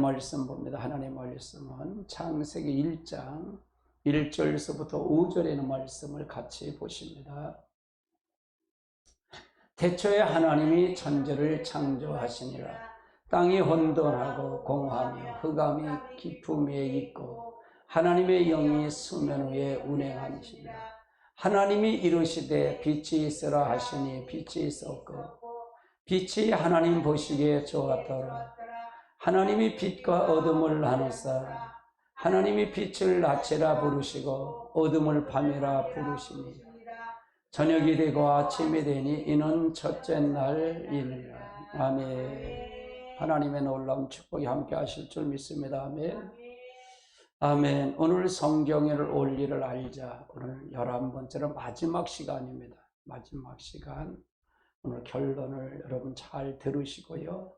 말씀 봅니다. 하나님의 말씀은 창세기 1장 1절에서부터 5절에 있는 말씀을 같이 보십니다. 태초에 하나님이 천지를 창조하시니라. 땅이 혼돈하고 공하며 흑암이 깊음 위에 있고 하나님의 영이 수면 위에 운행하시니라. 하나님이 이르시되 빛이 있으라 하시니 빛이 있었고 빛이 하나님 보시기에 좋았더라. 하나님이 빛과 어둠을 나누사 하나님이 빛을 낮이라 부르시고 어둠을 밤이라 부르시니 저녁이 되고 아침이 되니 이는 첫째 날이니라. 아멘. 하나님의 놀라운 축복이 함께 하실 줄 믿습니다. 아멘. 아멘. 오늘 성경을 원리를 알자. 오늘 11번째로 마지막 시간입니다. 마지막 시간. 오늘 결론을 여러분 잘 들으시고요.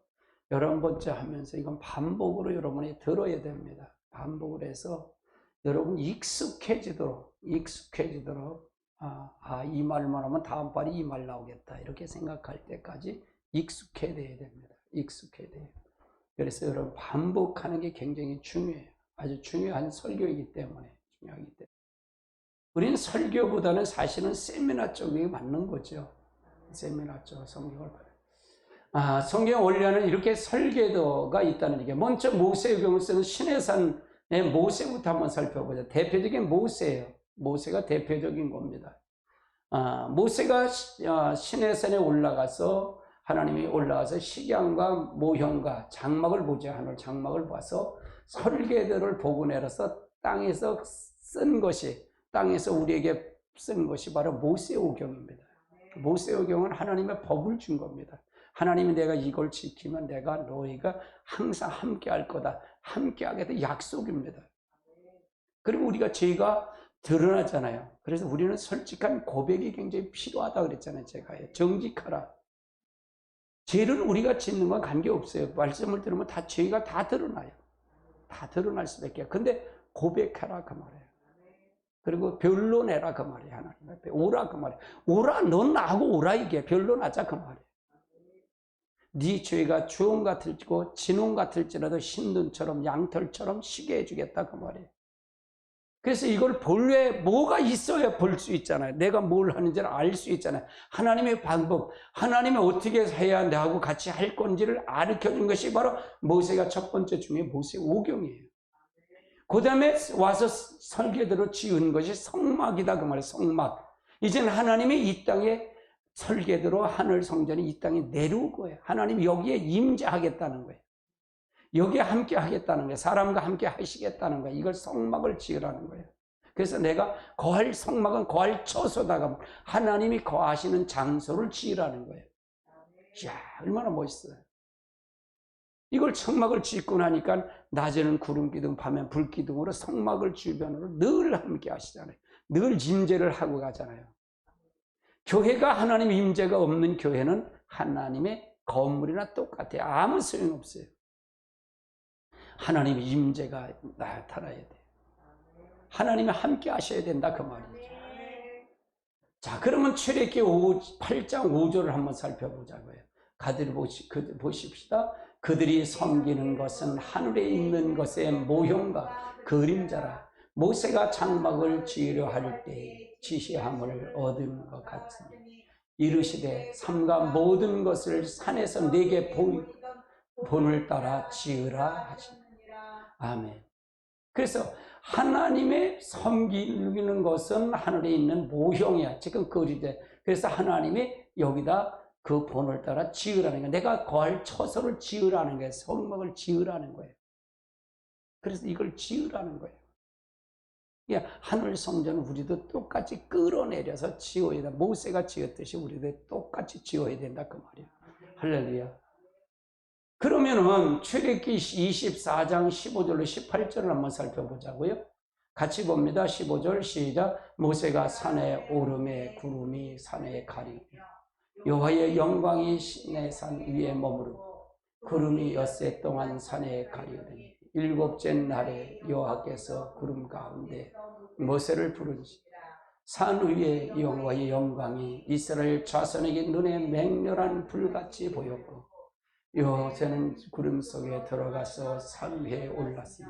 11번째 하면서 이건 반복으로 여러분이 들어야 됩니다. 반복을 해서 여러분 익숙해지도록 이 말만 하면 다음 발이 이 말 나오겠다 이렇게 생각할 때까지 익숙해져야 됩니다. 익숙해져야 돼요. 그래서 여러분 반복하는 게 굉장히 중요해요. 아주 중요한 설교이기 때문에 우리는 설교보다는 사실은 세미나 쪽이 맞는 거죠. 세미나 쪽 성경을 봐요. 성경 원리에는 이렇게 설계도가 있다는 얘기예요. 먼저 모세오경을 쓰는 시내산의 모세부터 한번 살펴보자. 대표적인 모세예요. 모세가 대표적인 겁니다. 모세가 시내산에 올라가서 하나님이 올라가서 식양과 모형과 장막을 보자. 하늘 장막을 봐서 설계도를 보고 내려서 땅에서 우리에게 쓴 것이 바로 모세오경입니다. 모세오경은 하나님의 법을 준 겁니다. 하나님이 내가 이걸 지키면 내가 너희가 항상 함께 할 거다. 함께 하겠다. 약속입니다. 그리고 우리가 죄가 드러나잖아요. 그래서 우리는 솔직한 고백이 굉장히 필요하다 그랬잖아요. 제가 정직하라. 죄를 우리가 짓는 건 관계없어요. 말씀을 들으면 다 죄가 다 드러나요. 다 드러날 수밖에 없어요. 근데 고백하라 그 말이에요. 그리고 변론해라 그 말이에요. 하나님 앞에 오라 그 말이에요. 오라, 넌 나하고 오라 이게 변론하자 그 말이에요. 네 죄가 주홍 같을지고 진홍 같을지라도 흰눈처럼 양털처럼 시게 해주겠다 그 말이에요. 그래서 이걸 볼래 뭐가 있어야 볼 수 있잖아요. 내가 뭘 하는지를 알 수 있잖아요. 하나님의 방법, 하나님이 어떻게 해야 나하고 같이 할 건지를 가르쳐준 것이 바로 모세가 첫 번째 중에 모세오경이에요. 그 다음에 와서 설계도로 지은 것이 성막이다 그 말이에요. 성막. 이제는 하나님이 이 땅에 설계도로 하늘 성전이 이 땅에 내려올 거예요. 하나님이 여기에 임재하겠다는 거예요. 여기에 함께 하겠다는 거예요. 사람과 함께 하시겠다는 거예요. 이걸 성막을 지으라는 거예요. 그래서 내가 거할 성막은 거할 처소다가 하나님이 거하시는 장소를 지으라는 거예요. 이야, 얼마나 멋있어요. 이걸 성막을 짓고 나니까 낮에는 구름기둥, 밤엔 불기둥으로 성막을 주변으로 늘 함께 하시잖아요. 늘 임재를 하고 가잖아요. 교회가 하나님 임재가 없는 교회는 하나님의 건물이나 똑같아요. 아무 소용없어요. 하나님의 임재가 나타나야 돼요. 하나님이 함께 하셔야 된다 그 말이죠. 자, 그러면 출애굽기 8장 5절을 한번 살펴보자고요. 가들이 보십시다. 그들이 섬기는 것은 하늘에 있는 것의 모형과 그림자라. 모세가 장막을 지으려 할 때 지시함을 얻은 것 같으니 이르시되 삼가 모든 것을 산에서 내게 본을 따라 지으라 하시니라. 아멘. 그래서 하나님의 섬기는 것은 하늘에 있는 모형이야. 지금 그리대. 그래서 하나님이 여기다 그 본을 따라 지으라는 거예요. 내가 거할 처소를 지으라는 거예요. 성막을 지으라는 거예요. 그래서 이걸 지으라는 거예요. 하늘 성전은 우리도 똑같이 끌어내려서 지어야 된다. 모세가 지었듯이 우리도 똑같이 지어야 된다 그 말이에요. 할렐루야. 그러면은 출애굽기 24장 15절로 18절을 한번 살펴보자고요. 같이 봅니다. 15절 시작. 모세가 산에 오르매 구름이 산에 가리며 여호와의 영광이 시내산 위에 머무르고 구름이 엿새 동안 산에 가리우더니 일곱째 날에 여호와께서 구름 가운데 모세를 부르시니 산 위에 여호와의 영광이 이스라엘 자손에게 눈에 맹렬한 불같이 보였고 요새는 구름 속에 들어가서 산 위에 올랐으며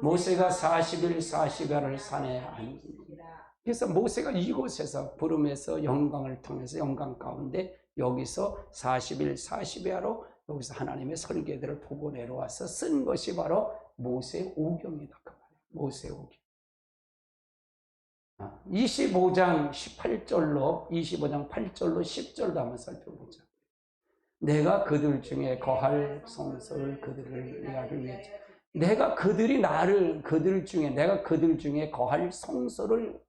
모세가 40일 40야를 산에 앉습니다. 그래서 모세가 이곳에서 부름에서 영광을 통해서 영광 가운데 여기서 40일 40야로 여기서 하나님의 설계들을 보고 내려와서 쓴 것이 바로 모세 오경이다 그 말이에요. 모세 오경. 25장 18절로 25장 8절로 10절도 한번 살펴보자. 내가 그들 중에 거할 성소를 그들을 나를 위해 내가 그들 중에 거할 성소를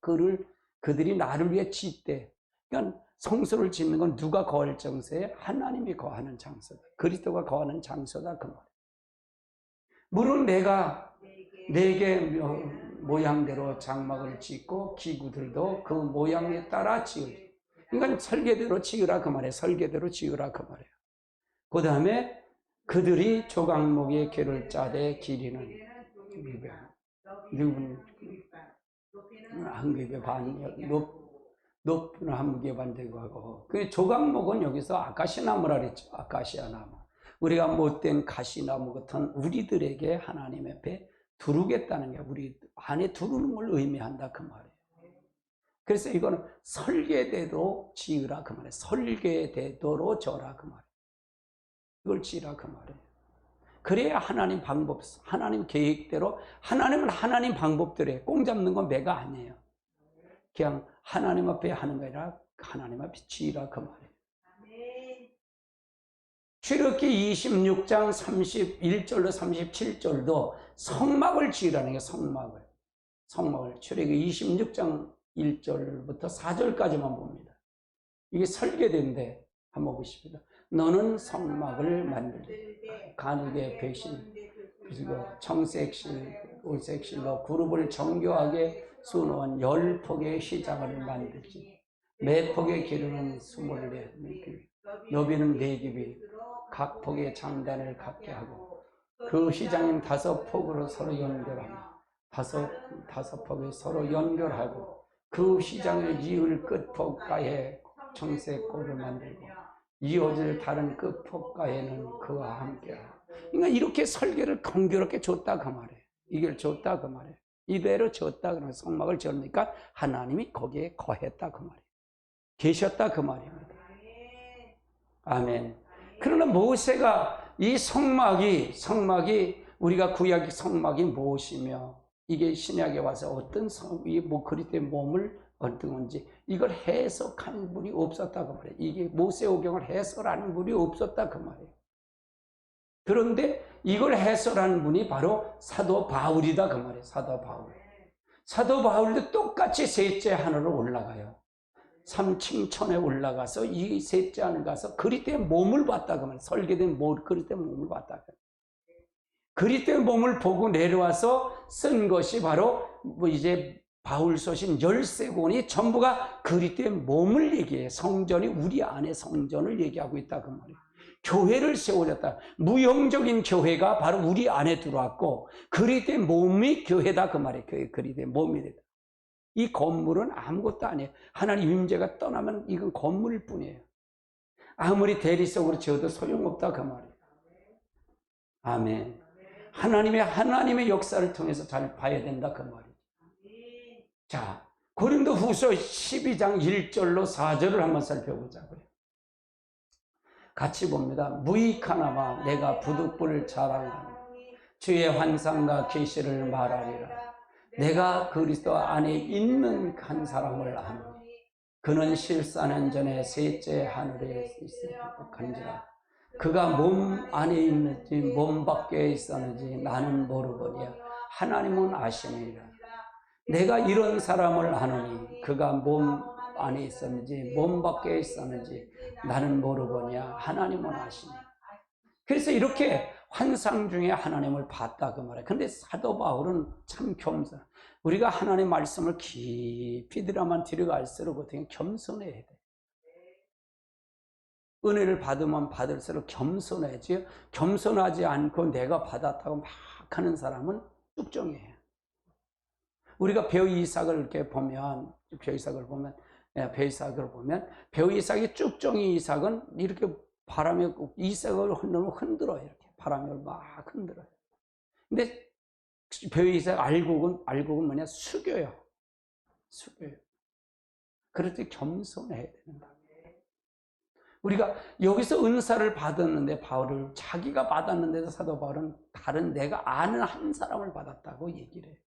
그들이 나를 위해 짓되. 그러니까 성소를 짓는 건 누가 거할 장소에? 하나님이 거하는 장소다. 그리스도가 거하는 장소다 그 말이에요. 물론 내가 내게 모양대로 장막을 짓고 기구들도 그 모양에 따라 지으리. 그러니까 설계대로 지으라 그 말이에요. 설계대로 지으라 그 말이에요. 그 다음에 그들이 조각목의 궤를 짜되 길이는 한 궤 반, 높이는 한 궤 반 되고 하고. 그 조각목은 여기서 아카시나무라 그랬죠. 아카시아 나무. 우리가 못된 가시나무 같은 우리들에게 하나님 앞에 두르겠다는 게 우리 안에 두르는 걸 의미한다 그 말이에요. 그래서 이거는 설계대로 지으라 그 말이에요. 설계대도로 져라 그 말이에요. 이걸 지으라 그 말이에요. 그래야 하나님 방법, 하나님 계획대로, 하나님은 하나님 방법대로 해. 꽁 잡는 건 매가 아니에요. 그냥 하나님 앞에 하는 거 아니라 하나님 앞에 지으라 그 말이에요. 출애굽기 26장 31절로 37절도 성막을 지으라는 게 성막을 출애굽기 26장 1절부터 4절까지만 봅니다. 이게 설계된데 한번 보십니다. 너는 성막을 만들되 간육의 배신 그리고 청색실 올색실로 그룹을 정교하게 수놓은 10폭의 시장을 만들지. 매 폭의 길이는 24규빗 너비는 4규빗 각 폭의 장단을 갖게 하고 그 시장은 5폭으로 서로 연결하며 5폭에 서로 연결하고 그 시장을 이을 끝폭가에 청색골을 만들고 이어질 다른 끝폭가에는 그와 함께하고. 그러니까 이렇게 설계를 공교롭게 줬다 그 말이에요. 이걸 줬다 그 말이에요. 이대로 줬다 그러면 성막을 지으니까 하나님이 거기에 거했다 그 말이에요. 계셨다 그 말입니다. 아멘. 그러나 모세가 이 성막이 우리가 구약 성막이 무엇이며 이게 신약에 와서 어떤 그리스도의 몸을 어떤 건지 이걸 해석하는 분이 없었다 그 말이에요. 이게 모세오경을 해설하는 분이 없었다 그 말이에요. 그런데 이걸 해설하는 분이 바로 사도 바울이다 그 말이에요. 사도 바울도 똑같이 셋째 하늘로 올라가요. 삼층천에 올라가서 이 셋째 하늘 가서 그리스도의 몸을 봤다 그 말이에요. 설계된 그리스도의 몸을 봤다. 그리스도의 몸을 보고 내려와서 쓴 것이 바로 이제 바울 서신 13권이 전부가 그리스도의 몸을 얘기해. 성전이 우리 안에 성전을 얘기하고 있다 그 말이에요. 교회를 세워졌다. 무형적인 교회가 바로 우리 안에 들어왔고 그리스도의 몸이 교회다 그 말이에요. 그리스도의 몸이 됐다. 이 건물은 아무것도 아니에요. 하나님 임재가 떠나면 이건 건물일 뿐이에요. 아무리 대리석으로 지어도 소용없다 그 말이에요. 아멘. 하나님의 역사를 통해서 잘 봐야 된다 그 말이에요. 자, 고린도후서 12장 1절로 4절을 한번 살펴보자고요. 같이 봅니다. 무익하나마 내가 부득불을 자랑하니 주의 환상과 계시를 말하리라. 내가 그리스도 안에 있는 한 사람을 아노니 그는 실사년 전에 셋째 하늘에 있었간지라. 그가 몸 안에 있는지 몸 밖에 있었는지 나는 모르거니와 하나님은 아시느니라. 내가 이런 사람을 아노니 그가 몸 안에 있었는지 몸 밖에 있었는지 나는 모르거니와 하나님은 아시니. 그래서 이렇게 환상 중에 하나님을 봤다 그 말이에요. 그런데 사도 바울은 참 겸손. 우리가 하나님의 말씀을 깊이 들어갈수록 어떻게 겸손해야 돼. 은혜를 받으면 받을수록 겸손해야지. 겸손하지 않고 내가 받았다고 막 하는 사람은 뚝정이에요. 우리가 배우 이삭을 이렇게 보면, 배우 이삭이 쭉정이 이삭은 이렇게 바람에 이삭을 흔들어요. 이렇게 바람을 막 흔들어요. 근데 벼이삭 알곡은 뭐냐? 숙여요. 그럴 때 겸손해야 된다. 우리가 여기서 은사를 받았는데 바울을 자기가 받았는데도 사도 바울은 다른 내가 아는 한 사람을 받았다고 얘기를 해요.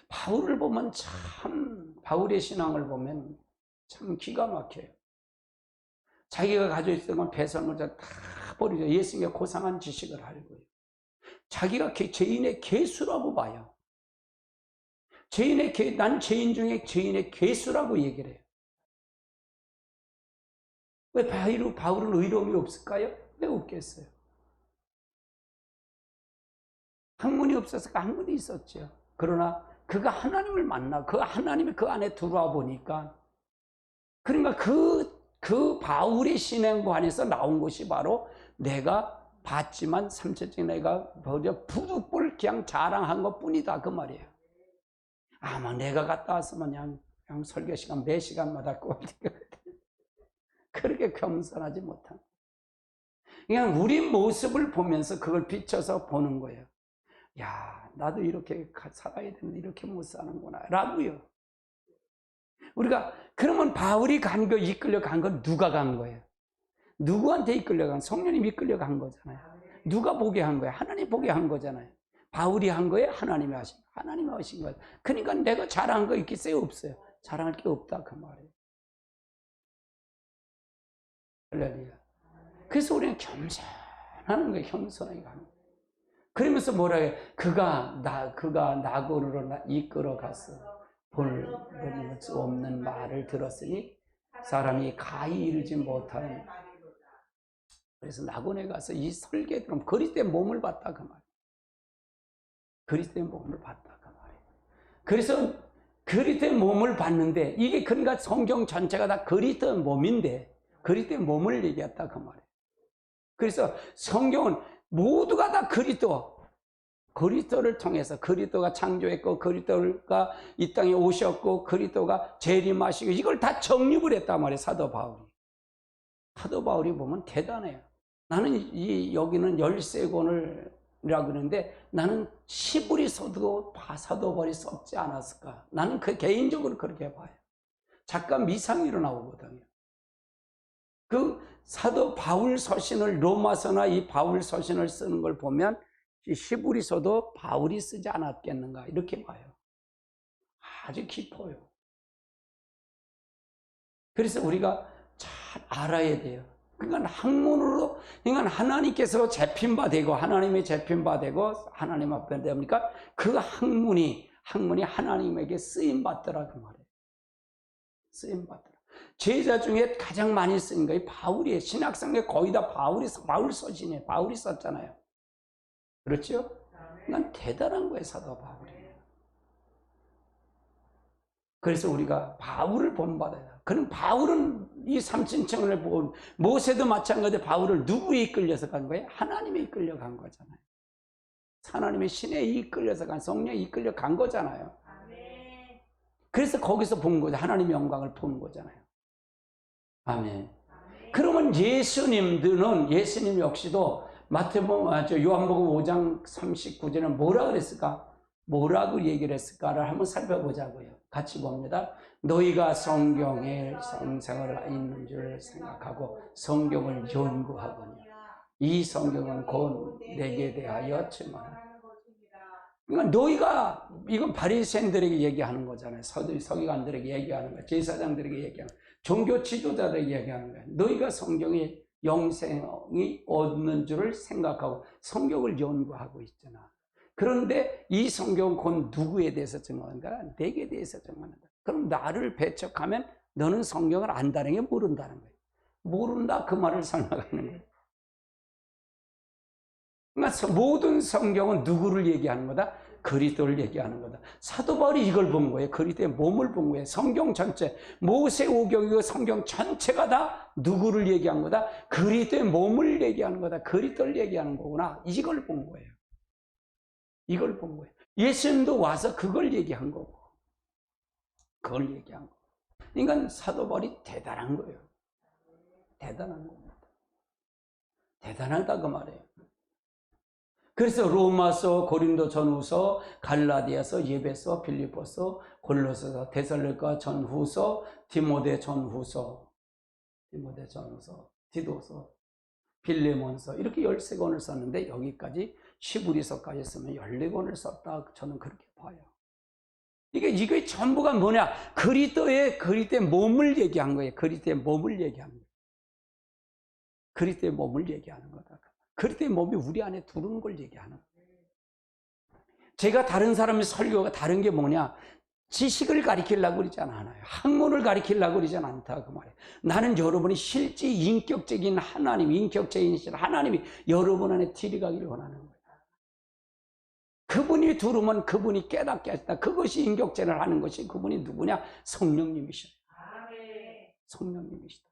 바울을 보면 참 바울의 신앙을 보면 참 기가 막혀요. 자기가 가지고 있던 건 배설물 다 버리죠. 예수님의 고상한 지식을 알고요. 자기가 죄인의 괴수라고 봐요. 난 죄인 중에 죄인의 괴수라고 얘기를 해요. 왜 바울은 의로움이 없을까요? 왜 없겠어요? 학문이 없었을까? 학문이 있었죠. 그러나 그가 하나님을 만나 그 하나님이 그 안에 들어와 보니까 그러니까 그 바울의 신앙과 안에서 나온 것이 바로 내가 봤지만 삼체적 내가 부득불 그냥 자랑한 것 뿐이다 그 말이에요. 아마 내가 갔다 왔으면 그냥 설교 시간 매 시간마다 그렇게 겸손하지 못한. 그냥 우리 모습을 보면서 그걸 비춰서 보는 거예요. 야, 나도 이렇게 살아야 되는데 이렇게 못 사는구나 라고요. 우리가 그러면 바울이 이끌려 간 건 누가 간 거예요? 누구한테 이끌려간? 성령님 이끌려간 거잖아요. 누가 보게 한 거예요? 하나님 보게 한 거잖아요. 바울이 한 거예요? 하나님이 하신 거예요. 그러니까 내가 자랑한 거 있겠어요? 없어요. 자랑할 게 없다 그 말이에요. 할렐루야. 그래서 우리는 겸손하는 거예요. 겸손하게 가는 거예요. 그러면서 뭐라 해요? 그가 나고르로 이끌어 갔어. 볼 수 없는 말을 들었으니 사람이 가히 이르지 못하는. 그래서 낙원에 가서 이 설교에 들으면 그리스도의 몸을 봤다 그 말이에요. 그리스도의 몸을 봤다 그 말이에요. 그래서 그리스도의 몸을 봤는데 이게 그러니까 성경 전체가 다 그리스도의 몸인데 그리스도의 몸을 얘기했다 그 말이에요. 그래서 성경은 모두가 다 그리스도를 통해서 그리스도가 창조했고 그리스도가 이 땅에 오셨고 그리스도가 재림하시고 이걸 다 정립을 했단 말이에요. 사도 바울이 보면 대단해요. 나는 여기는 13권이라고 그러는데 나는 시부리 써도 사도 바울이 썼지 않았을까. 나는 개인적으로 그렇게 봐요. 잠깐 미상으로 나오거든요. 그 사도 바울 서신을 로마서나 이 바울 서신을 쓰는 걸 보면 히브리서도 바울이 쓰지 않았겠는가 이렇게 봐요. 아주 깊어요. 그래서 우리가 잘 알아야 돼요. 그러니까 학문으로 그러니까 하나님께서 재핀 바 되고 하나님의 재핀 바 되고 하나님 앞에 되니까 그 학문이 하나님에게 쓰임 받더라 그 말이에요. 쓰임 받더라. 제자 중에 가장 많이 쓰인 거예요. 바울이에요. 신학성에 거의 다 바울 서신이에요. 바울이 썼잖아요. 그렇죠? 난 대단한 거예요, 사도 바울이. 그래서 우리가 바울을 본받아야. 그럼 바울은 이 삼층청을 본 모세도 마찬가지로 바울을 누구에 이끌려서 간 거예요? 하나님에 이끌려 간 거잖아요. 하나님의 신에 이끌려서 성령에 이끌려 간 거잖아요. 그래서 거기서 본 거죠. 하나님의 영광을 보는 거잖아요. 아멘. 그러면 예수님 역시도 요한복음 5장 39절은 뭐라 그랬을까? 뭐라고 얘기를 했을까를 한번 살펴보자고요. 같이 봅니다. 너희가 성경에 성생을 있는 줄 생각하고 성경을 연구하거니 이 성경은 곧 내게 대하여 증언하라. 그러니까 너희가 이건 바리새인들에게 얘기하는 거잖아요. 서기관들에게 얘기하는 거예요. 제사장들에게 얘기하는 거예요. 종교 지도자들에게 얘기하는 거예요. 너희가 성경에 영생이 얻는 줄을 생각하고 성경을 연구하고 있잖아. 그런데 이 성경은 곧 누구에 대해서 증언한다? 내게 대해서 증언한다. 그럼 나를 배척하면 너는 성경을 안다는 게 모른다는 거예요. 모른다 그 말을 설명하는 거예요. 그러니까 모든 성경은 누구를 얘기하는 거다? 그리스도를 얘기하는 거다. 사도 바울이 이걸 본 거예요. 그리스도의 몸을 본 거예요. 성경 전체, 모세오경이고 성경 전체가 다 누구를 얘기한 거다? 그리스도의 몸을 얘기하는 거다. 그리스도를 얘기하는 거구나. 이걸 본 거예요. 이걸 본 거예요. 예수님도 와서 그걸 얘기한 거고. 그걸 얘기한 거. 그러니까 사도 바울이 대단한 거예요. 대단한 겁니다. 대단하다 그 말이에요. 그래서 로마서, 고린도 전후서, 갈라디아서, 예배서, 빌립보서, 골로새서, 데살로니가 전후서, 디모데 전후서, 디도서, 빌레몬서 이렇게 13권을 썼는데 여기까지 시브리서까지 쓰면 14권을 썼다. 저는 그렇게 봐요. 이게 전부가 뭐냐? 그리스도의 몸을 얘기한 거예요. 그리스도의 몸을 얘기하는 거예요. 그리스도의 몸을 얘기하는 거다. 그리스도의 몸이 우리 안에 들어오는 걸 얘기하는 거예요. 제가 다른 사람의 설교가 다른 게 뭐냐? 지식을 가리키려고 그러지 않아요. 학문을 가리키려고 그러지 않다 그 말이에요. 나는 여러분이 실제 인격적인 하나님, 인격적인 하나님이 여러분 안에 들어가기를 원하는 거예요. 그분이 들으면 그분이 깨닫게 하시다. 그것이 인격제를 하는 것이 그분이 누구냐? 성령님이시다. 성령님이시다.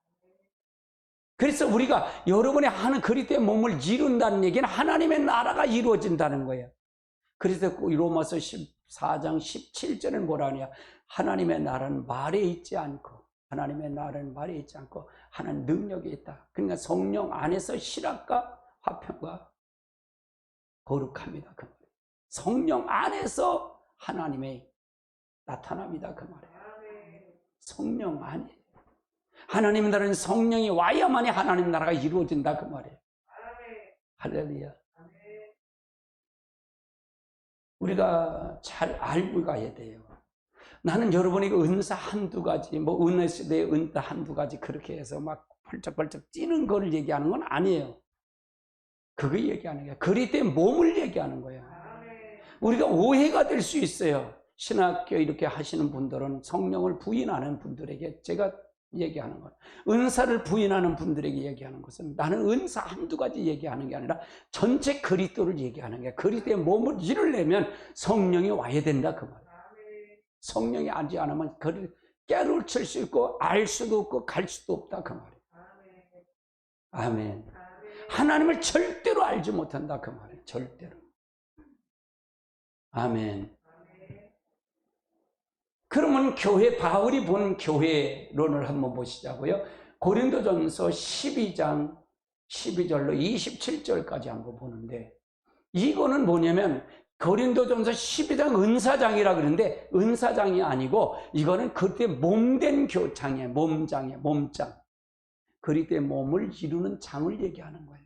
그래서 우리가 여러분이 하는 그리스도의 몸을 이룬다는 얘기는 하나님의 나라가 이루어진다는 거예요. 그래서 로마서 14장 17절은 뭐라 하냐? 하나님의 나라는 말에 있지 않고, 하나님의 나라는 말에 있지 않고 하나님 능력이 있다. 그러니까 성령 안에서 실학과 화평과 거룩합니다. 그 말이에요. 성령 안에서 하나님의 나타납니다. 그 말이에요. 성령 안에. 하나님 나라는 성령이 와야만이 하나님 나라가 이루어진다. 그 말이에요. 할렐루야. 우리가 잘 알고 가야 돼요. 나는 여러분이 은사 한두 가지, 은혜 시대의 은사 한두 가지 그렇게 해서 막 펄쩍펄쩍 뛰는 걸 얘기하는 건 아니에요. 그거 얘기하는 거예요. 그리스도의 몸을 얘기하는 거예요. 우리가 오해가 될 수 있어요. 신학교 이렇게 하시는 분들은 성령을 부인하는 분들에게 제가 얘기하는 것, 은사를 부인하는 분들에게 얘기하는 것은 나는 은사 한두 가지 얘기하는 게 아니라 전체 그리스도를 얘기하는 게, 그리스도의 몸을 이루려면 성령이 와야 된다 그 말이에요. 성령이 하지 않으면 그를 깨우칠 수 있고 알 수도 없고 갈 수도 없다 그 말이에요. 아멘. 하나님을 절대로 알지 못한다 그 말이에요. 절대로. 아멘. 그러면 바울이 본 교회론을 한번 보시자고요. 고린도전서 12장 12절로 27절까지 한번 보는데, 이거는 뭐냐면 고린도전서 12장 은사장이라 그러는데 은사장이 아니고 이거는 그때 몸된 교장이에요. 몸장. 그리스도의 몸을 이루는 장을 얘기하는 거예요.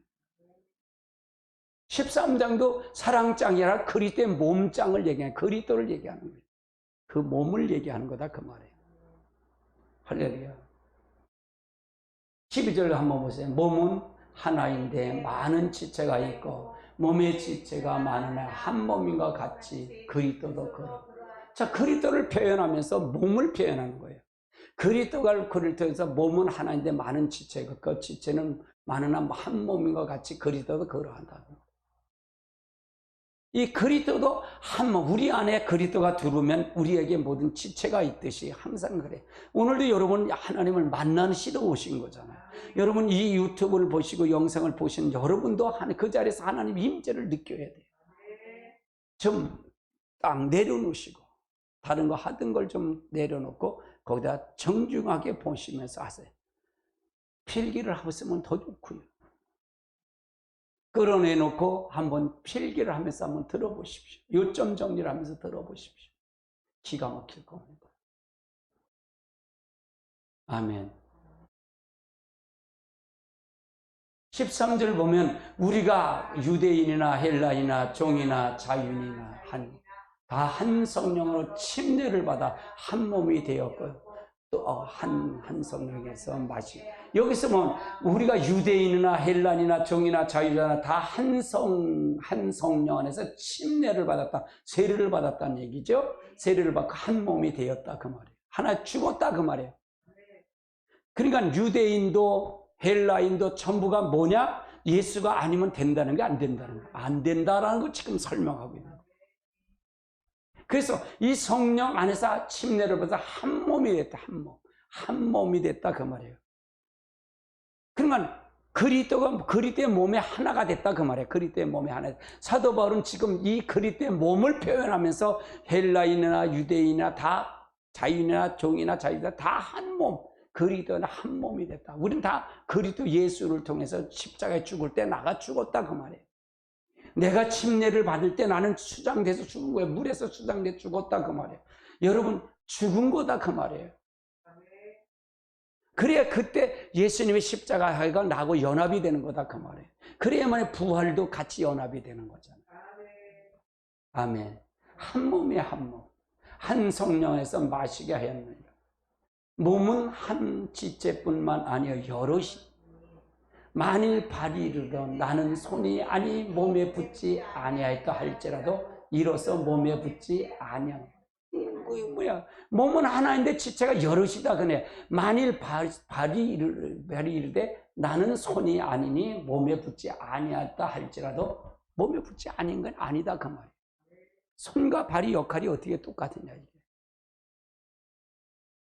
13장도 사랑장이라 그리스도의 몸장을 얘기해요. 그리스도를 얘기하는 거예요. 그 몸을 얘기하는 거다 그 말이에요. 할렐루야. 12절 한번 보세요. 몸은 하나인데 많은 지체가 있고 몸의 지체가 많으나 한 몸인 것 같이 그리스도도 그렇고. 자, 그리스도를 표현하면서 몸을 표현하는 거예요. 그리스도가 그리스도에서 몸은 하나인데 많은 지체가, 그 지체는 많으나 한 몸인 것 같이 그리스도도 그러한다. 이 그리스도도 한 몸, 우리 안에 그리스도가 들어오면 우리에게 모든 지체가 있듯이 항상 그래. 오늘도 여러분 하나님을 만나시러 오신 거잖아요. 여러분 이 유튜브를 보시고 영상을 보시는 여러분도 그 자리에서 하나님 임재를 느껴야 돼요. 좀 딱 내려놓으시고 다른 거 하던 걸 좀 내려놓고 거기다 정중하게 보시면서 하세요. 필기를 하고 있으면 더 좋고요. 끌어내놓고 한번 필기를 하면서 한번 들어보십시오. 요점 정리를 하면서 들어보십시오. 기가 막힐 겁니다. 아멘. 13절 보면 우리가 유대인이나 헬라이나 종이나 자유인이나 다 한 성령으로 침례를 받아 한 몸이 되었고 또 한 성령에서 마시. 여기서 뭐 우리가 유대인이나 헬란이나 종이나 자유자나 다 한 성령 안에서 침례를 받았다, 세례를 받았다는 얘기죠. 세례를 받고 한 몸이 되었다 그 말이에요. 하나 죽었다 그 말이에요. 그러니까 유대인도 헬라인도 전부가 뭐냐? 예수가 아니면 된다는 게 안 된다는 거. 안 된다라는 걸 지금 설명하고 있는 거예요. 그래서 이 성령 안에서 침례를 받아서 한 몸이 됐다. 한 몸이 됐다 그 말이에요. 그러니까 그리스도의 몸의 하나가 됐다 그 말이에요. 그리스도의 몸의 하나. 사도 바울은 지금 이 그리스도의 몸을 표현하면서 헬라인이나 유대인이나 다 자유인이나 종이나 자유자 다 한 몸. 그리스도는 한 몸이 됐다. 우리는 다 그리스도 예수를 통해서 십자가에 죽을 때 나가 죽었다 그 말이에요. 내가 침례를 받을 때 나는 수장돼서 죽은 거예요. 물에서 수장돼 죽었다 그 말이에요. 여러분 죽은 거다 그 말이에요. 그래야 그때 예수님의 십자가가 나하고 연합이 되는 거다 그 말이에요. 그래야만 부활도 같이 연합이 되는 거잖아요. 아멘. 한 몸에 한 몸, 한 성령에서 마시게 하였느니라. 몸은 한 지체뿐만 아니여 여럿이. 만일 발이 이르러 나는 손이 아니 몸에 붙지 아니하였다 할지라도 이로써 몸에 붙지 아니하노라. 뭐야? 몸은 하나인데 지체가 여럿이다 그네. 만일 발이 이르되 나는 손이 아니니 몸에 붙지 아니하였다 할지라도 몸에 붙지 아닌 건 아니다 그 말이에요. 손과 발이 역할이 어떻게 똑같으냐 이게.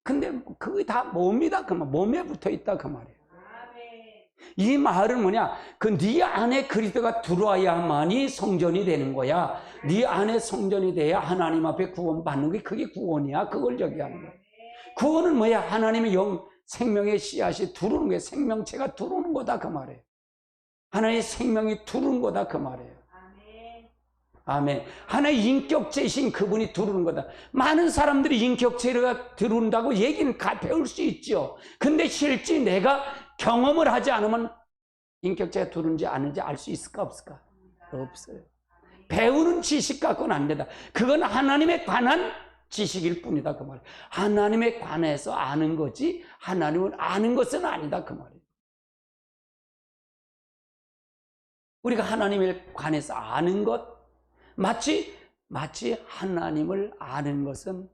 근데 그게 다 몸이다 그 말. 몸에 붙어 있다 그 말이에요. 이 말은 뭐냐? 그 네 안에 그리스도가 들어와야만이 성전이 되는 거야. 네 안에 성전이 돼야 하나님 앞에 구원받는 게 그게 구원이야. 그걸 얘기하는 거야. 구원은 뭐야? 하나님의 생명의 씨앗이 들어오는 거야. 생명체가 들어오는 거다 그 말이에요. 하나님의 생명이 들어오는 거다 그 말이에요. 아멘. 하나의 인격체이신 그분이 들어오는 거다. 많은 사람들이 인격체가 들어온다고 얘기는 배울 수 있죠. 근데 실제 내가 경험을 하지 않으면 인격체가 들어오는지 아닌지 알 수 있을까 없을까? 없어요. 배우는 지식 갖고는 안 된다. 그건 하나님에 관한 지식일 뿐이다 그 말이에요. 하나님에 관해서 아는 거지 하나님을 아는 것은 아니다 그 말이에요. 우리가 하나님에 관해서 아는 것, 마치 하나님을 아는 것은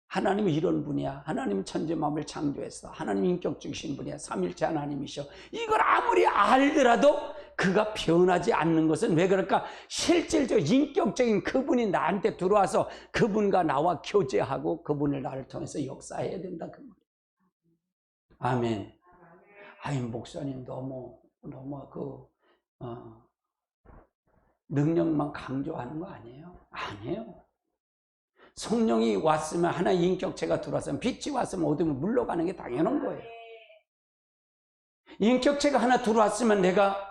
하나님은 이런 분이야. 하나님은 천지 만물을 창조했어. 하나님 인격적이신 분이야. 삼일체 하나님이셔. 이걸 아무리 알더라도 그가 변하지 않는 것은 왜 그럴까? 실질적 인격적인 그분이 나한테 들어와서 그분과 나와 교제하고 그분을 나를 통해서 역사해야 된다 그 말이야. 아멘. 아이 목사님 너무 능력만 강조하는 거 아니에요? 아니에요. 성령이 왔으면 하나의 인격체가 들어왔으면 빛이 왔으면 어둠을 물러가는 게 당연한 거예요. 인격체가 하나 들어왔으면 내가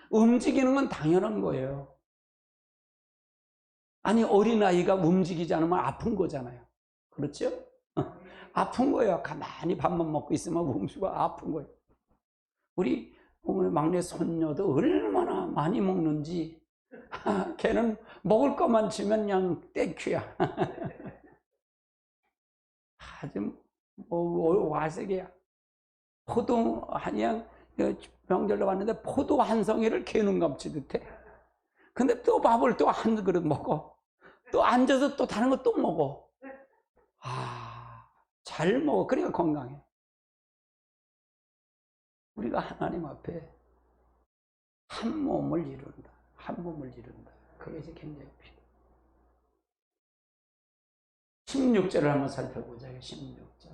움직이는 건 당연한 거예요. 아니 어린아이가 움직이지 않으면 아픈 거잖아요. 그렇죠? 아픈 거예요. 가만히 밥만 먹고 있으면 몸수가 아픈 거예요. 우리 오늘 막내 손녀도 얼마나 많이 먹는지 걔는 먹을 것만 주면 그냥 땡큐야. 아주 와색이야. 포도 그냥 명절로 왔는데 포도 한 송이를 개눈 감치듯 해. 근데 또 밥을 또 한 그릇 먹어. 또 앉아서 또 다른 거 또 먹어. 잘 먹어. 그러니까 건강해. 우리가 하나님 앞에 한 몸을 이룬다. 한 몸을 이룬다. 그것이 굉장히 필요해. 16절을 한번 살펴보자. 16절.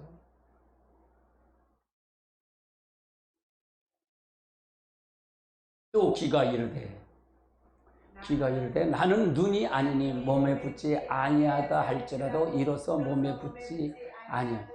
또 귀가 이르되 나는 눈이 아니니 몸에 붙지 아니하다 할지라도 이로써 몸에 붙지 아니하.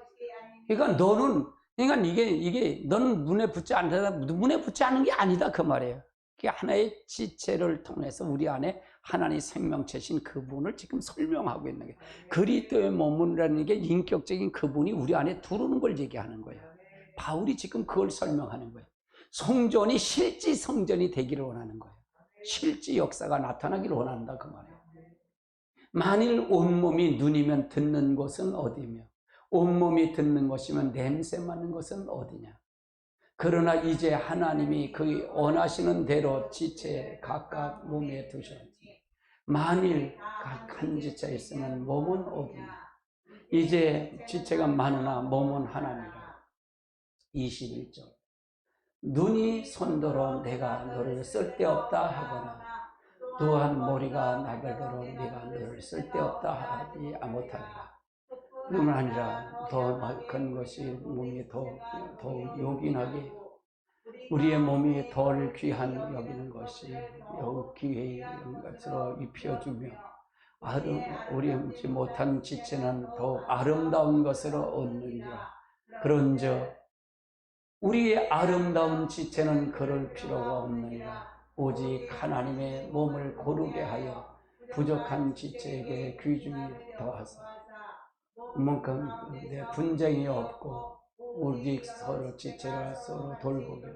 그러니까 이게 너는 눈에 붙지 않다. 눈에 붙지 않은 게 아니다 그 말이에요. 그게 하나의 지체를 통해서 우리 안에 하나님 생명체신 그분을 지금 설명하고 있는 게 그리스도의 몸이라는 게 인격적인 그분이 우리 안에 들어오는 걸 얘기하는 거예요. 바울이 지금 그걸 설명하는 거예요. 성전이 실제 성전이 되기를 원하는 거예요. 실제 역사가 나타나기를 원한다 그 말이에요. 만일 온몸이 눈이면 듣는 곳은 어디며 온몸이 듣는 것이면 냄새 맡는 것은 어디냐. 그러나 이제 하나님이 그 원하시는 대로 지체에 각각 몸에 두셨지. 만일 각 한 지체에 있으면 몸은 어디냐. 이제 지체가 많으나 몸은 하나니라. 21절. 눈이 손더러 내가 너를 쓸데없다 하거나 또한 머리가 나발더러 내가 너를 쓸데없다 하지 못하리라. 뿐만 아니라 더 큰 것이 몸이 더 요긴하게 우리의 몸이 덜 귀한 여기는 것이 귀한 것으로 입혀주며 우리 얻지 못한 지체는 더 아름다운 것으로 얻느니라. 그런즉 우리의 아름다운 지체는 그럴 필요가 없느니라. 오직 하나님의 몸을 고르게 하여 부족한 지체에게 귀중히 더하사 그만큼 분쟁이 없고 오직 서로 지체가 서로 돌보게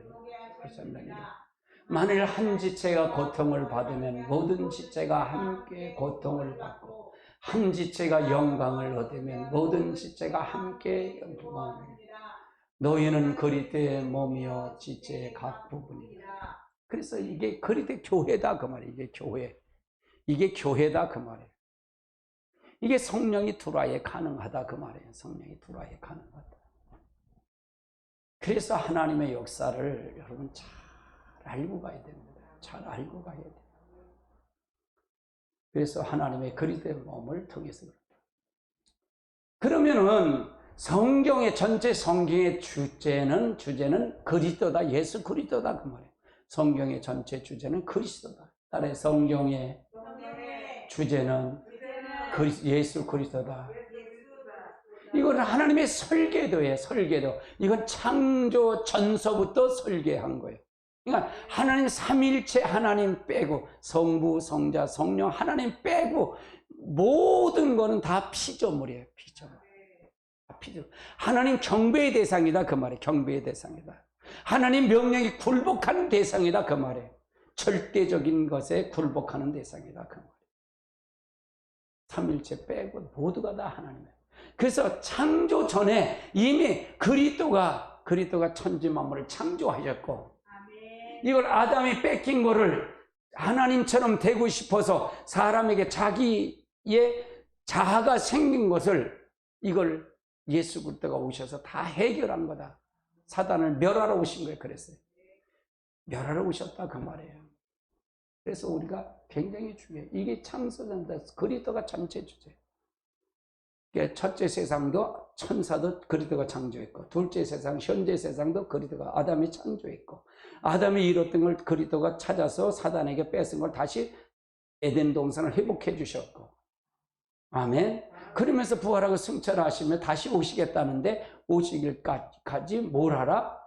하셨느니라. 만일 한 지체가 고통을 받으면 모든 지체가 함께 고통을 받고 한 지체가 영광을 얻으면 모든 지체가 함께 영광을 얻으리라. 너희는 그리스도의 몸이요 지체의 각 부분이라. 그래서 이게 그리스도의 교회다 그 말이에요. 이게 교회. 이게 교회다 그 말이에요. 이게 성령이 들어와야 가능하다 그 말이에요. 성령이 들어와야 가능하다. 그래서 하나님의 역사를 여러분 잘 알고 가야 됩니다. 잘 알고 가야 돼요. 그래서 하나님의 그리스도의 몸을 통해서 그러면은 성경의 전체 성경의 주제는 그리스도다. 예수 그리스도다 그 말이에요. 성경의 전체 주제는 그리스도다. 따라서 성경의 주제는 예수 그리스도다. 이건 하나님의 설계도예요. 설계도. 이건 창조 전서부터 설계한 거예요. 그러니까 하나님 삼일체 하나님 빼고 성부, 성자, 성령 하나님 빼고 모든 거는 다 피조물이에요. 피조물. 하나님 경배의 대상이다 그 말이에요. 경배의 대상이다. 하나님 명령이 굴복하는 대상이다 그 말이에요. 절대적인 것에 굴복하는 대상이다 그 말이에요. 삼일체 빼고 모두가 다 하나님이에요. 그래서 창조 전에 이미 그리스도가 천지 만물을 창조하셨고 이걸 아담이 뺏긴 거를 하나님처럼 되고 싶어서 사람에게 자기의 자아가 생긴 것을 이걸 예수 그리스도가 오셔서 다 해결한 거다. 사단을 멸하러 오신 거예요. 그랬어요. 멸하러 오셨다 그 말이에요. 그래서 우리가 굉장히 중요해요. 이게 창조전자 그리스도가 전체 주제예요. 첫째 세상도 천사도 그리스도가 창조했고 둘째 세상 현재 세상도 그리스도가 아담이 창조했고 아담이 잃었던 걸 그리스도가 찾아서 사단에게 뺏은 걸 다시 에덴 동산을 회복해 주셨고 아멘. 그러면서 부활하고 승천하시면 다시 오시겠다는데 오시길까지 뭘 하라?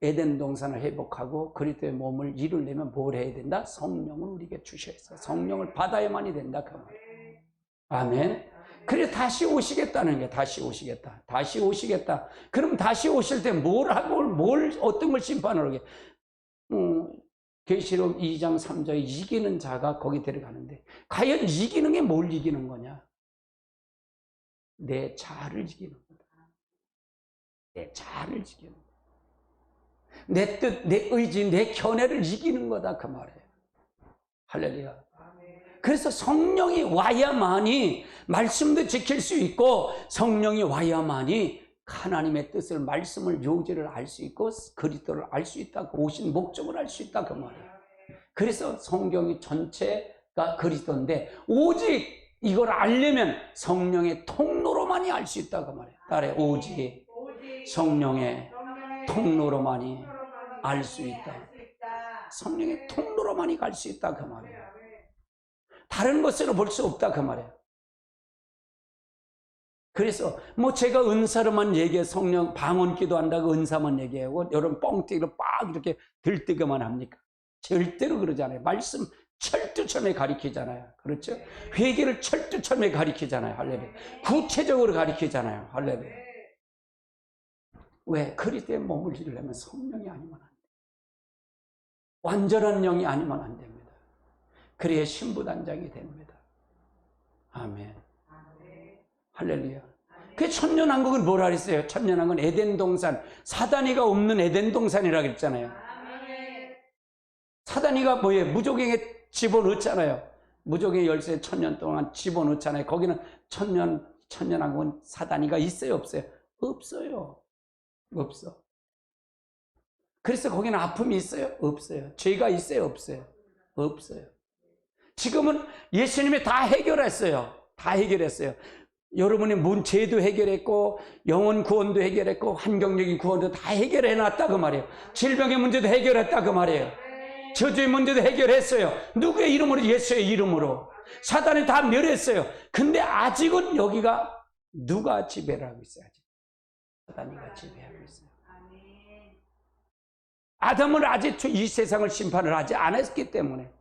에덴 동산을 회복하고 그리스도의 몸을 이루려면 뭘 해야 된다? 성령을 우리에게 주셔야 해서 성령을 받아야만이 된다 그 말이에요. 아멘. 그래서 다시 오시겠다는 게 다시 오시겠다. 다시 오시겠다. 그럼 다시 오실 때 뭘 하고 어떤 걸 심판을 하게? 계시록 2장 3절에 이기는 자가 거기 들어가는데 과연 이기는 게 뭘 이기는 거냐? 내 자아를 이기는 거다. 내 자아를 이기는 거다. 내 뜻, 내 의지, 내 견해를 이기는 거다 그 말이에요. 할렐루야. 그래서 성령이 와야만이 말씀도 지킬 수 있고 성령이 와야만이 하나님의 뜻을 말씀을 요지를 알 수 있고 그리스도를 알 수 있다. 오신 목적을 알 수 있다 그 말이에요. 그래서 성경이 전체가 그리스도인데 오직 이걸 알려면 성령의 통로로만이 알 수 있다 그 말이에요. 따라해 오직 성령의 통로로만이 알 수 있다. 성령의 통로로만이 갈 수 있다 그 말이에요. 다른 것으로 볼 수 없다 그 말이에요. 그래서 제가 은사로만 얘기해 성령 방언 기도한다고 은사만 얘기하고 여러분 뻥튀기로 빡 이렇게 들뜨기만 합니까? 절대로 그러지 않아요. 말씀 철두철미 가리키잖아요. 그렇죠? 회개를 철두철미 가리키잖아요. 할렐루야. 구체적으로 가리키잖아요. 할렐루야. 왜? 그리스도의 몸을 이루려면 성령이 아니면 안 돼요. 완전한 영이 아니면 안 됩니다. 그래야 신부단장이 됩니다. 아멘. 할렐루야. 그 천년왕국은 뭐라 그랬어요? 천년왕국은 에덴 동산, 사단이가 없는 에덴 동산이라고 그랬잖아요. 사단이가 뭐예요? 무조갱에 집어넣잖아요. 무조갱 열쇠 1000년 동안 집어넣잖아요. 거기는 천년왕국은 사단이가 있어요? 없어요? 없어요. 없어. 그래서 거기는 아픔이 있어요? 없어요. 죄가 있어요? 없어요? 없어요. 지금은 예수님이 다 해결했어요. 다 해결했어요. 여러분이 죄도 해결했고 영혼 구원도 해결했고 환경적인 구원도 다 해결해놨다 그 말이에요. 질병의 문제도 해결했다 그 말이에요. 저주의 문제도 해결했어요. 누구의 이름으로? 예수의 이름으로. 사단이 다 멸했어요. 근데 아직은 여기가 누가 지배를 하고 있어요? 아직 사단이가 지배하고 있어요. 아담은 아직 이 세상을 심판을 하지 않았기 때문에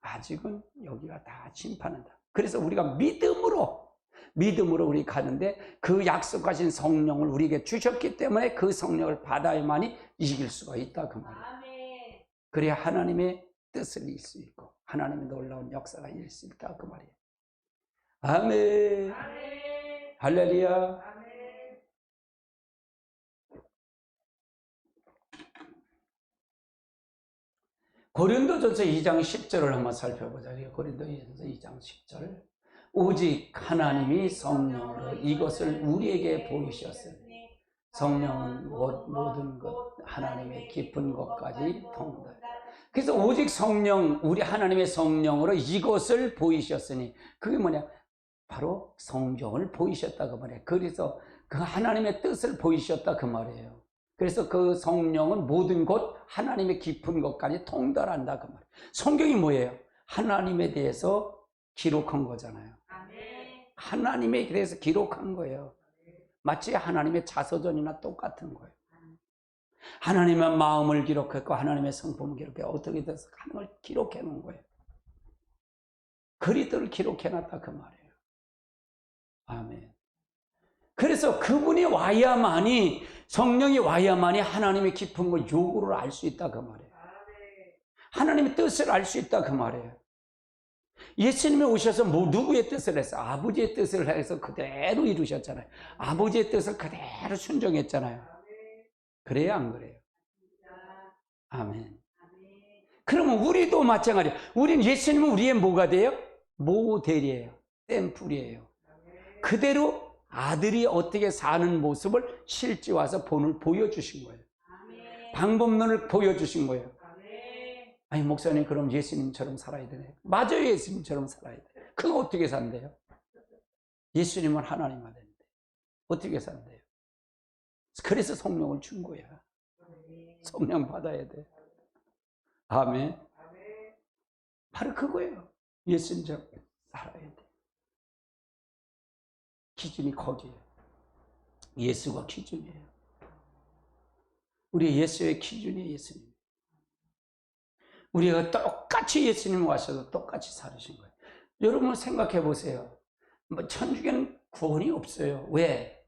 아직은 여기가 다 심판한다. 그래서 우리가 믿음으로 우리 가는데 그 약속하신 성령을 우리에게 주셨기 때문에 그 성령을 받아야만이 이길 수가 있다 그 말이에요. 그래야 하나님의 뜻을 이길 수 있고 하나님의 놀라운 역사가 이길 수 있다 그 말이에요. 아멘. 아멘. 할렐루야. 아멘. 고린도전서 2장 10절을 한번 살펴보자. 고린도전서 2장 10절. 오직 하나님이 성령으로 이것을 우리에게 보이셨으니 성령은 모든 것 하나님의 깊은 것까지 통다. 그래서 오직 성령, 우리 하나님의 성령으로 이것을 보이셨으니 그게 뭐냐? 바로 성경을 보이셨다 그 말이에요. 그래서 그 하나님의 뜻을 보이셨다 그 말이에요. 그래서 그 성령은 모든 것 하나님의 깊은 것까지 통달한다 그 말이에요. 성경이 뭐예요? 하나님에 대해서 기록한 거잖아요. 하나님에 대해서 기록한 거예요. 마치 하나님의 자서전이나 똑같은 거예요. 하나님의 마음을 기록했고 하나님의 성품을 기록했고 어떻게 돼서 하는 걸 기록해 놓은 거예요. 그리들을 기록해 놨다 그 말이에요. 아멘. 그래서 그분이 와야만이, 성령이 와야만이 하나님의 깊은 걸 요구를 알 수 있다 그 말이에요. 하나님의 뜻을 알 수 있다 그 말이에요. 예수님이 오셔서 누구의 뜻을 했어? 아버지의 뜻을 해서 그대로 이루셨잖아요. 아버지의 뜻을 그대로 순종했잖아요. 그래요, 안 그래요? 아멘. 그러면 우리도 마찬가지예요. 우리는 예수님은 우리의 뭐가 돼요? 모델이에요. 샘플이에요. 그대로 아들이 어떻게 사는 모습을 실제 와서 보여주신 거예요. 방법론을 보여주신 거예요. 아니 목사님 그럼 예수님처럼 살아야 되네. 맞아요. 예수님처럼 살아야 돼. 그거 어떻게 산대요? 예수님은 하나님 아들인데 어떻게 산대요? 그래서 성령을 준 거야. 성령 받아야 돼. 아멘. 바로 그거예요. 예수님처럼 살아야 돼. 기준이 거기에요. 예수가 기준이에요. 우리 예수의 기준이 예수님. 우리가 똑같이 예수님 와셔도 똑같이 살으신 거예요. 여러분 생각해 보세요. 천주교는 구원이 없어요. 왜?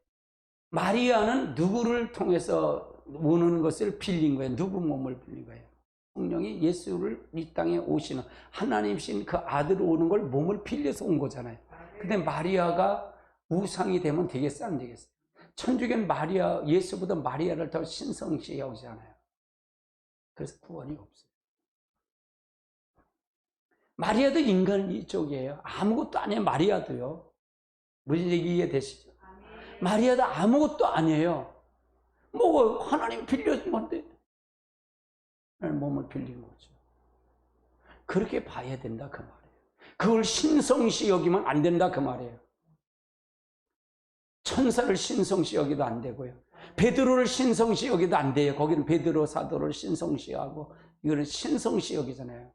마리아는 누구를 통해서 오는 것을 빌린 거예요. 누구 몸을 빌린 거예요? 성령이 예수를 이 땅에 오시는 하나님이신 그 아들 오는 걸 몸을 빌려서 온 거잖아요. 근데 마리아가 우상이 되면 되겠어 안 되겠어요? 천주교는 예수보다 마리아를 더 신성시 여기잖아요. 그래서 구원이 없어요. 마리아도 인간 이쪽이에요. 아무것도 아니에요. 마리아도요. 무슨 얘기 이해되시죠? 마리아도 아무것도 아니에요. 뭐 하나님 빌려준 건데 몸을 빌린 거죠. 그렇게 봐야 된다 그 말이에요. 그걸 신성시 여기면 안 된다 그 말이에요. 천사를 신성시 여기도 안 되고요. 베드로를 신성시 여기도 안 돼요. 거기는 베드로 사도를 신성시 하고 이거는 신성시 여기잖아요.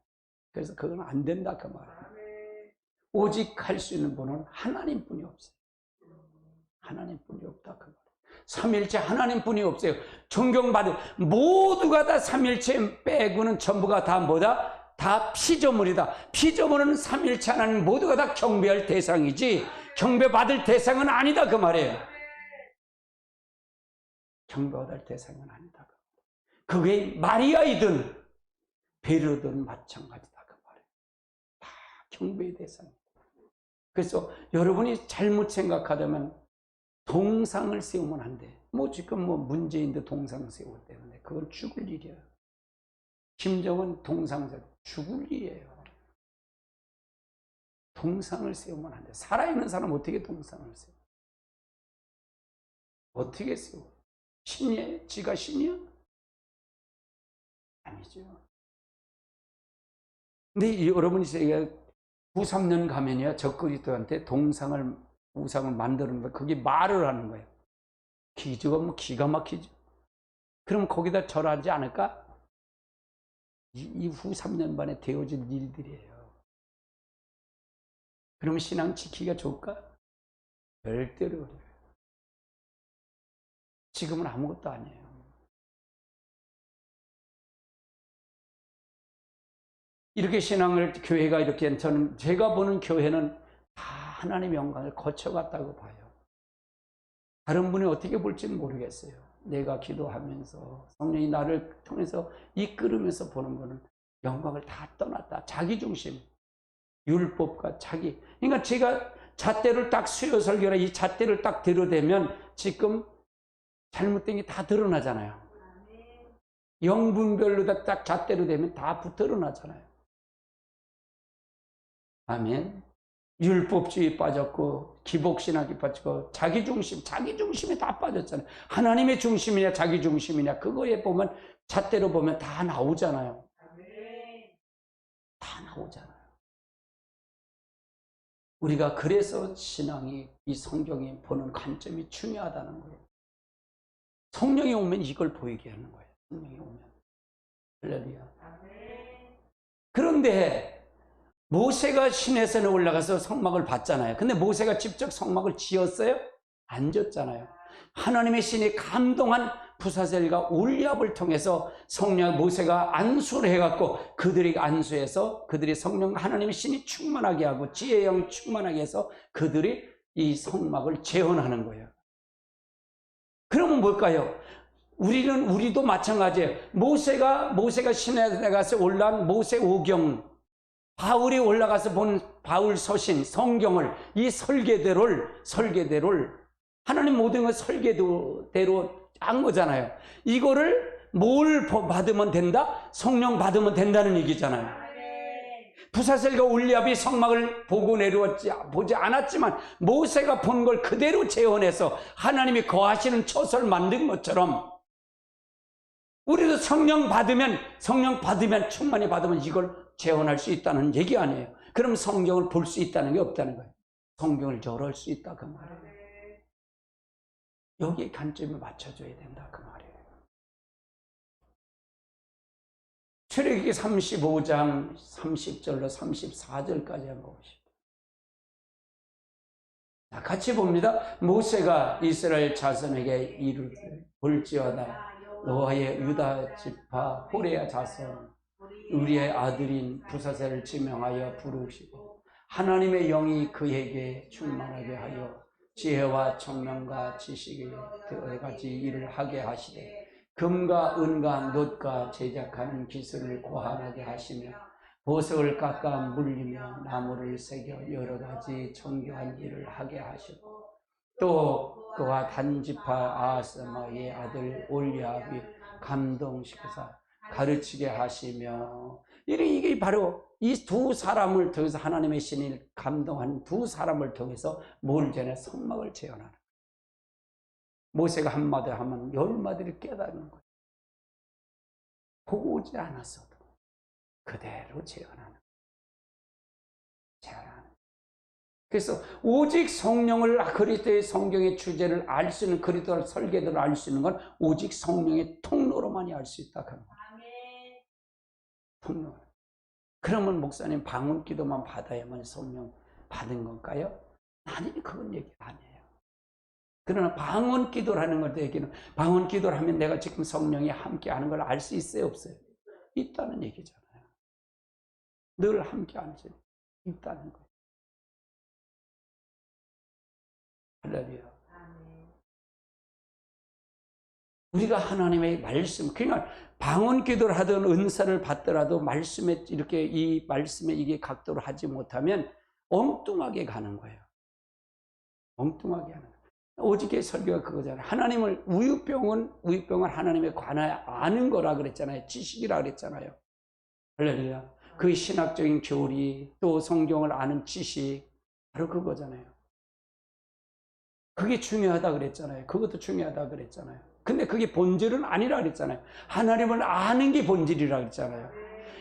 그래서 그건 안 된다 그 말이에요. 오직 할 수 있는 분은 하나님뿐이 없어요. 하나님뿐이 없다 그 말이에요. 삼일체 하나님뿐이 없어요. 존경받은 모두가 다 삼일체 빼고는 전부가 다 뭐다? 다 피조물이다. 피조물은 삼일체 하나님 모두가 다 경배할 대상이지 경배받을 대상은 아니다 그 말이에요. 경배받을 대상은 아니다. 그게 마리아이든 베드로든 마찬가지다 그 말이에요. 다 경배의 대상이다. 그래서 여러분이 잘못 생각하다면 동상을 세우면 안 돼. 지금 문재인도 동상 세웠다는데 그건 죽을 일이야. 김정은 동상 세우고 죽을 일이에요. 동상을 세우면 안 돼. 살아있는 사람 어떻게 동상을 세워? 어떻게 세워? 신이에요? 지가 신이야? 아니죠. 근데 여러분이 제가 93년 가면요 적그리스도한테 우상을 만드는 거 그게 말을 하는 거예요. 기가 막히죠. 그럼 거기다 절하지 않을까? 이후 3년 만에 되어질 일들이에요. 그러면 신앙 지키기가 좋을까? 절대로 어려워요. 지금은 아무것도 아니에요. 이렇게 신앙을, 교회가 이렇게, 저는 제가 보는 교회는 다 하나님의 영광을 거쳐갔다고 봐요. 다른 분이 어떻게 볼지는 모르겠어요. 내가 기도하면서 성령이 나를 통해서 이끌으면서 보는 거는 영광을 다 떠났다. 자기중심, 율법과 자기. 그러니까 제가 잣대를 딱 수요 설교라 이 잣대를 딱 들여대면 지금 잘못된 게 다 드러나잖아요. 영분별로 딱 잣대로 되면 다 드러나잖아요. 아멘. 율법주의 빠졌고 기복신학이 빠졌고 자기중심에 다 빠졌잖아요. 하나님의 중심이냐 자기중심이냐 그거에 보면 잣대로 보면 다 나오잖아요. 다 나오잖아요. 우리가 그래서 신앙이, 이 성경이 보는 관점이 중요하다는 거예요. 성령이 오면 이걸 보이게 하는 거예요. 성령이 오면. 할렐루야. 그런데 모세가 시내산에 올라가서 성막을 봤잖아요. 근데 모세가 직접 성막을 지었어요? 안 지었잖아요. 하나님의 신이 감동한 부사셀과 올리압을 통해서 성령 모세가 안수를 해갖고 그들이 안수해서 그들이 성령 하나님의 신이 충만하게 하고 지혜의 영 충만하게 해서 그들이 이 성막을 재건하는 거예요. 그러면 뭘까요? 우리도 마찬가지예요. 모세가 시내에 가서 올라온 모세 오경, 바울이 올라가서 본 바울 서신, 성경을, 이 설계대로를 하나님 모든 걸 설계대로 한 거잖아요. 이거를 뭘 받으면 된다? 성령 받으면 된다는 얘기잖아요. 부사셀과 올리압이 성막을 보지 않았지만 모세가 본 걸 그대로 재현해서 하나님이 거하시는 처소를 만든 것처럼 우리도 성령 받으면 충만히 받으면 이걸 재현할 수 있다는 얘기 아니에요. 그럼 성경을 볼 수 있다는 게 없다는 거예요. 성경을 열을 수 있다 그 말이에요. 여기에 관점을 맞춰줘야 된다 그 말이에요. 출애굽기 35장 30절로 34절까지 한번 보십시오. 자, 같이 봅니다. 모세가 이스라엘 자손에게 이르되 볼지어다 너의 유다 지파 호레아 자손 우리의 아들인 부사셀을 지명하여 부르시고 하나님의 영이 그에게 충만하게 하여 지혜와 청명과 지식이 여러 가지 일을 하게 하시되 금과 은과 놋과 제작하는 기술을 고안하게 하시며 보석을 깎아 물리며 나무를 새겨 여러 가지 정교한 일을 하게 하시고 또 그와 단지파 아스마의 아들 올리압이 감동시켜서 가르치게 하시며 이게 바로 이 두 사람을 통해서 하나님의 신이 감동한 두 사람을 통해서 뭘 전에 성막을 재현하는 거예요. 모세가 한마디 하면 열 마디를 깨닫는 거예요. 보고 오지 않았어도 그대로 재현하는 거예요. 그래서 오직 성령을 그리스도의 성경의 주제를 알 수 있는 그리스도의 설계도를 알 수 있는 건 오직 성령의 통로로만이 알 수 있다 하는 거예요. 통로. 그러면 목사님 방언 기도만 받아야만 성령 받은 건가요? 아니, 그건 얘기 아니에요. 그러나 방언 기도라는 걸 얘기는 방언 기도를 하면 내가 지금 성령이 함께 하는 걸 알 수 있어요, 없어요? 있다는 얘기잖아요. 늘 함께 하는 게 있다는 거예요. 할렐루야. 우리가 하나님의 말씀, 그러니까 방언 기도를 하든 은사를 받더라도 말씀에 이렇게 이 말씀에 이게 각도를 하지 못하면 엉뚱하게 가는 거예요. 엉뚱하게 하는 거예요. 오직의 설교가 그거잖아요. 하나님을 우유병은 하나님에 관하여 아는 거라 그랬잖아요. 지식이라 그랬잖아요. 할렐루야. 그 신학적인 교리 또 성경을 아는 지식 바로 그거잖아요. 그게 중요하다 그랬잖아요. 그것도 중요하다 그랬잖아요. 근데 그게 본질은 아니라 그랬잖아요. 하나님을 아는 게 본질이라 그랬잖아요.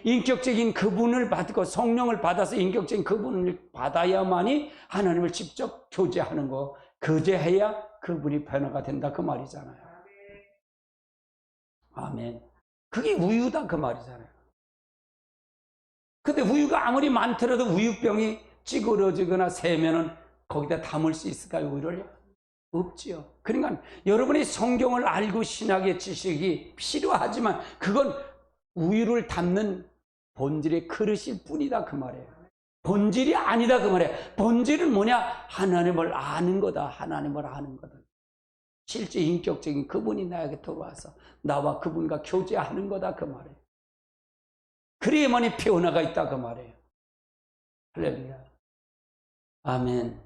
인격적인 그분을 받고 성령을 받아서 인격적인 그분을 받아야만이 하나님을 직접 교제하는 거, 교제해야 그분이 변화가 된다 그 말이잖아요. 아멘. 그게 우유다 그 말이잖아요. 근데 우유가 아무리 많더라도 우유병이 찌그러지거나 새면은 거기다 담을 수 있을까요, 우유를요? 없지요. 그러니까 여러분이 성경을 알고 신학의 지식이 필요하지만 그건 우유를 담는 본질의 그릇일 뿐이다 그 말이에요. 본질이 아니다 그 말이에요. 본질은 뭐냐? 하나님을 아는 거다. 하나님을 아는 거다. 실제 인격적인 그분이 나에게 들어와서 나와 그분과 교제하는 거다 그 말이에요. 그래야만이 변화가 있다 그 말이에요. 할렐루야. 아멘.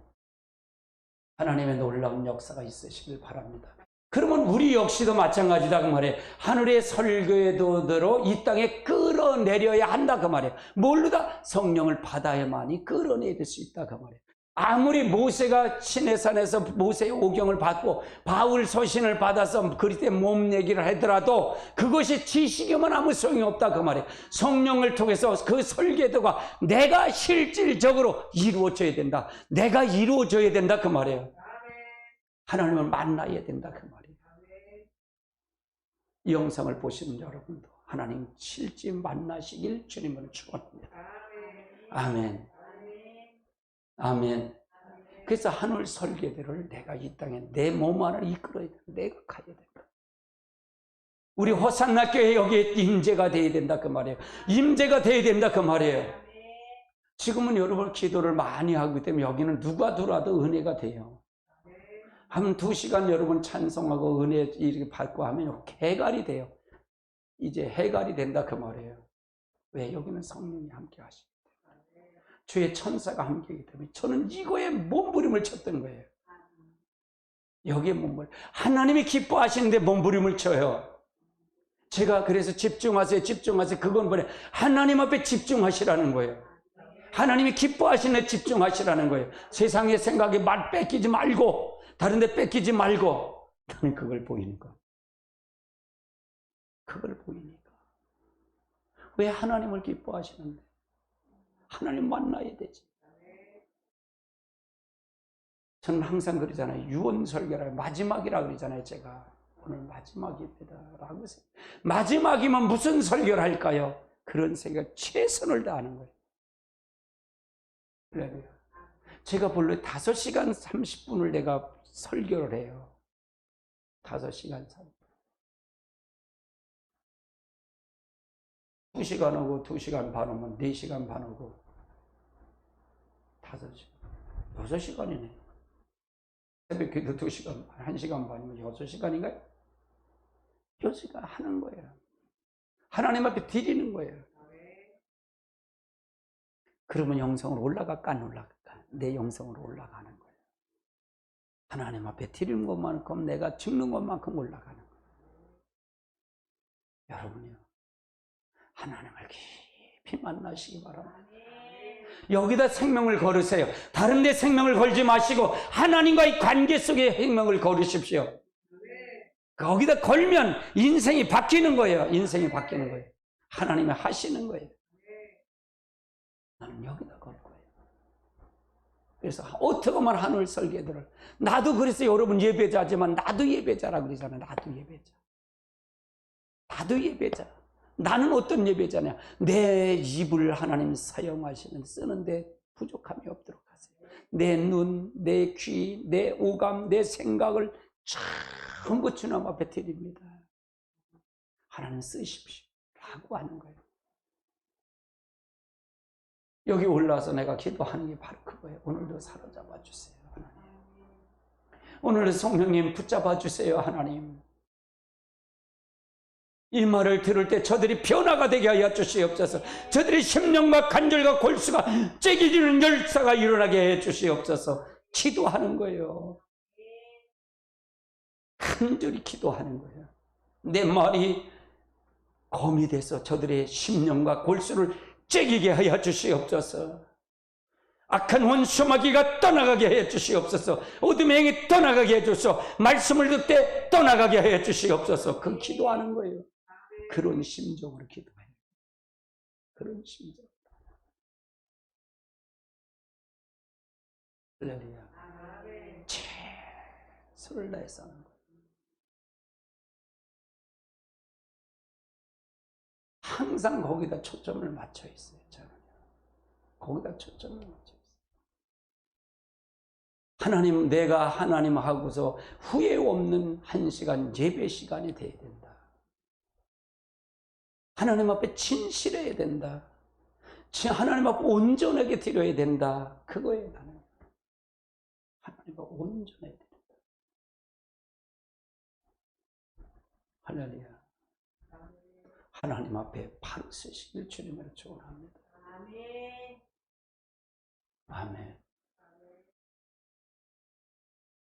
하나님의 놀라운 역사가 있으시길 바랍니다. 그러면 우리 역시도 마찬가지다 그 말이에요. 하늘의 설교도대로 이 땅에 끌어내려야 한다 그 말이에요. 뭘로다? 성령을 받아야만이 끌어내릴 수 있다 그 말이에요. 아무리 모세가 시내산에서 모세의 오경을 받고 바울 서신을 받아서 그리스도의 몸 얘기를 하더라도 그것이 지식이면 아무 소용이 없다 그 말이에요. 성령을 통해서 그 설계도가 내가 실질적으로 이루어져야 된다. 내가 이루어져야 된다 그 말이에요. 하나님을 만나야 된다 그 말이에요. 이 영상을 보시는 여러분도 하나님 실제 만나시길 주님을 축원합니다. 아멘. 아멘. 그래서 하늘 설계대로를 내가 이 땅에 내 몸 안을 이끌어야 된다. 내가 가야 된다. 우리 호산나 교회 여기에 임재가 돼야 된다 그 말이에요. 임재가 돼야 된다 그 말이에요. 지금은 여러분 기도를 많이 하기 때문에 여기는 누가 들어와도 은혜가 돼요. 한 2시간 여러분 찬송하고 은혜 이렇게 받고 하면 해갈이 돼요. 이제 해갈이 된다 그 말이에요. 왜? 여기는 성령이 함께 하시기 때문에. 주의 천사가 함께이기 때문에 저는 이거에 몸부림을 쳤던 거예요. 여기에 몸부림. 하나님이 기뻐하시는데 몸부림을 쳐요. 제가 그래서 집중하세요. 그건 뭐냐? 하나님 앞에 집중하시라는 거예요. 하나님이 기뻐하시는데 집중하시라는 거예요. 세상의 생각에 말 뺏기지 말고 다른 데 뺏기지 말고 나는 그걸 보이니까. 그걸 보이니까. 왜 하나님을 기뻐하시는데? 하나님 만나야 되지. 저는 항상 그러잖아요. 유언 설교라 마지막이라 그러잖아요. 제가 오늘 마지막입니다 라고 해서 마지막이면 무슨 설교를 할까요? 그런 생각 최선을 다하는 거예요. 그래요. 제가 본래 5시간 30분을 내가 설교를 해요. 5시간 30분. 2시간 하고 2시간 반 하면 4시간 반 하고 5시간. 6시간이네. 새벽 기도 2시간, 1시간 반이면 6시간인가요? 6시간 하는 거예요. 하나님 앞에 드리는 거예요. 그러면 영성으로 올라갈까 안 올라갈까? 내 영성으로 올라가는 거예요. 하나님 앞에 드리는 것만큼 내가 죽는 것만큼 올라가는 거예요. 여러분이요. 하나님을 깊이 만나시기 바랍니다. 여기다 생명을 걸으세요. 다른 데 생명을 걸지 마시고 하나님과의 관계 속에 생명을 걸으십시오. 거기다 걸면 인생이 바뀌는 거예요. 인생이 바뀌는 거예요. 하나님이 하시는 거예요. 나는 여기다 걸 거예요. 그래서 어떻게 하면 하늘 설계들을 나도 그래서 여러분 예배자지만 나도 예배자라고 그러잖아요. 나도 예배자. 나도 예배자. 나는 어떤 예배자냐? 내 입을 하나님 사용하시는 쓰는데 부족함이 없도록 하세요. 내 눈, 내 귀, 내 오감, 내 생각을 전부 주님 앞에 드립니다. 하나님 쓰십시오 라고 하는 거예요. 여기 올라와서 내가 기도하는 게 바로 그거예요. 오늘도 사로잡아 주세요 하나님. 오늘도 성령님 붙잡아 주세요 하나님. 이 말을 들을 때 저들이 변화가 되게 하여 주시옵소서. 저들의 심령과 간절과 골수가 째기지는 열사가 일어나게 해 주시옵소서. 기도하는 거예요. 간절히 기도하는 거예요. 내 말이 검이 돼서 저들의 심령과 골수를 째기게 하여 주시옵소서. 악한 원수 마귀가 떠나가게 해 주시옵소서. 어둠의 행이 떠나가게 해 주소서. 말씀을 듣되 떠나가게 해 주시옵소서. 그 기도하는 거예요. 그런 심정으로 기도해요. 그런 심정. 할렐루야. 최선을 다해서 하는 거예요. 항상 거기다 초점을 맞춰 있어요. 저는 거기다 초점을 맞춰 있어요. 하나님, 내가 하나님하고서 후회 없는 1시간 예배 시간이 돼야 된다. 하나님 앞에 진실해야 된다. 하나님 앞에 온전하게 드려야 된다. 그거예요. 나는 하나님 앞에 온전해야 된다. 할렐루야. 하나님 앞에 바로 서시길 주님으로 축원합니다. 아멘.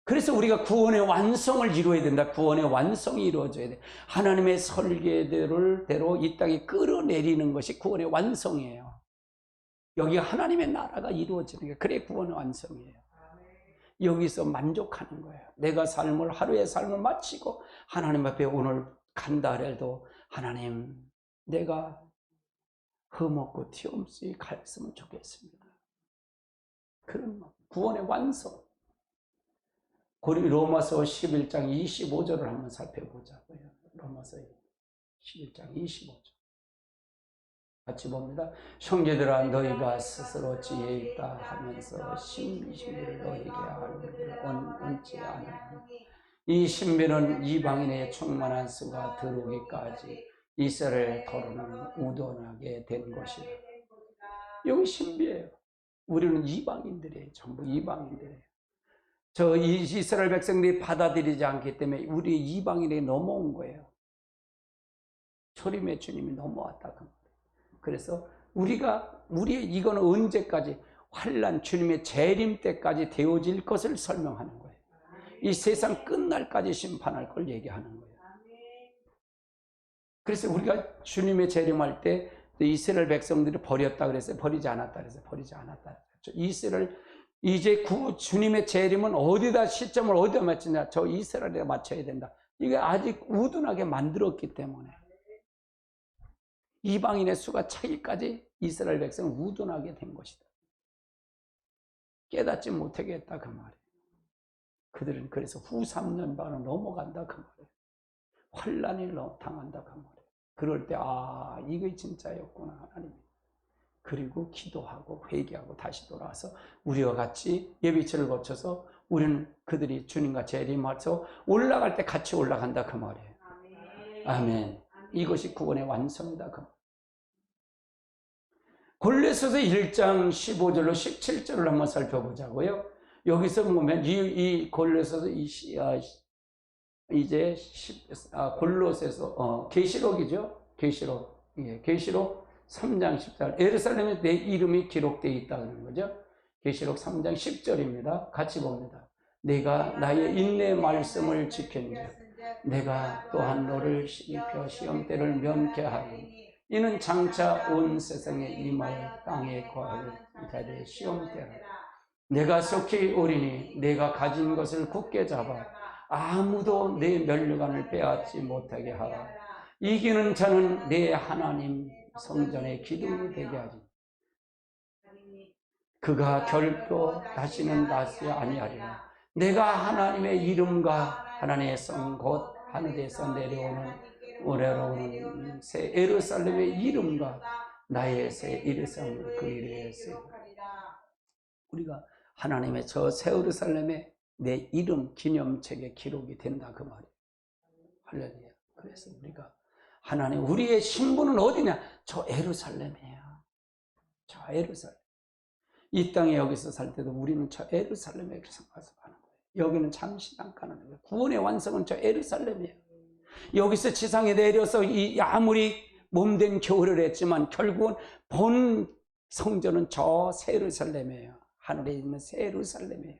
그래서 우리가 구원의 완성을 이루어야 된다. 구원의 완성이 이루어져야 돼. 하나님의 설계대로 이 땅에 끌어내리는 것이 구원의 완성이에요. 여기가 하나님의 나라가 이루어지는 게 그래 구원의 완성이에요. 여기서 만족하는 거예요. 내가 하루의 삶을 마치고 하나님 앞에 오늘 간다 해도 하나님 내가 흠없고 티없이 갔으면 좋겠습니다. 그런 구원의 완성. 로마서 11장 25절을 한번 살펴보자고요. 로마서 11장 25절. 같이 봅니다. 형제들아 너희가 스스로 지혜 있다 하면서 신비를 너희에게 알기를 원치 않으니 이 신비는 이방인의 충만한 수가 들어오기까지 이스라엘 토로는 우둔하게 된 것이다. 여기 신비예요. 우리는 이방인들이에요. 전부 이방인들이에요. 이스라엘 백성들이 받아들이지 않기 때문에 우리 이방인에 넘어온 거예요. 초림의 주님이 넘어왔다. 그래서 이거는 언제까지? 환난 주님의 재림 때까지 되어질 것을 설명하는 거예요. 이 세상 끝날까지 심판할 걸 얘기하는 거예요. 그래서 우리가 주님의 재림할 때 이스라엘 백성들이 버렸다 그랬어요. 버리지 않았다 그랬어요. 버리지 않았다. 이제 주님의 재림은 시점을 어디다 맞추냐? 저 이스라엘에 맞춰야 된다. 이게 아직 우둔하게 만들었기 때문에 이방인의 수가 차기까지 이스라엘 백성은 우둔하게 된 것이다. 깨닫지 못하게 했다 그 말이에요. 그들은 그래서 후 3년반으로 넘어간다 그 말이에요. 환난을 당한다 그 말이에요. 그럴 때 이게 진짜였구나 하나님. 그리고 기도하고 회개하고 다시 돌아와서 우리와 같이 예비처를 거쳐서 우리는 그들이 주님과 재림해서 올라갈 때 같이 올라간다 그 말이에요. 아멘. 이것이 구원의 완성이다 그 말이에요. 골로새서 1장 15절로 17절을 한번 살펴보자고요. 여기서 보면 이 골로새서 이제 골로새서 계시록이죠. 계시록. 예, 계시록 3장 14절. 예루살렘에 내 이름이 기록되어 있다는 거죠. 계시록 3장 10절입니다. 같이 봅니다. 내가 나의 인내 말씀을 지켰는지 내가 또한 너를 입혀 시험대를 면케 하리니 이는 장차 온 세상에 임하여 땅에 거할 자들의 시험대라. 내가 속히 오리니 내가 가진 것을 굳게 잡아 아무도 내 면류관을 빼앗지 못하게 하라. 이기는 자는 내 하나님 성전의 기둥이 되게 하지. 그가 결코 다시는 나지 아니하리라. 내가 하나님의 이름과 하나님의 성 곧 하늘에서 내려오는 새 예루살렘의 이름과 나의 새 예루살렘을 그 이름에 쓰리라. 우리가 하나님의 저 새 예루살렘에 내 이름 기념책에 기록이 된다 그 말이에요. 할렐루야. 그래서 우리가 하나님 우리의 신분은 어디냐? 저 예루살렘이에요. 저 예루살렘. 이 땅에 여기서 살 때도 우리는 저 예루살렘에 생각해서 가는 거예요. 여기는 잠시 잠깐 하는 거예요. 구원의 완성은 저 예루살렘이에요. 여기서 지상에 내려서 아무리 몸된 교회를 했지만 결국은 본 성전은 저 새 예루살렘이에요. 하늘에 있는 새 예루살렘이에요.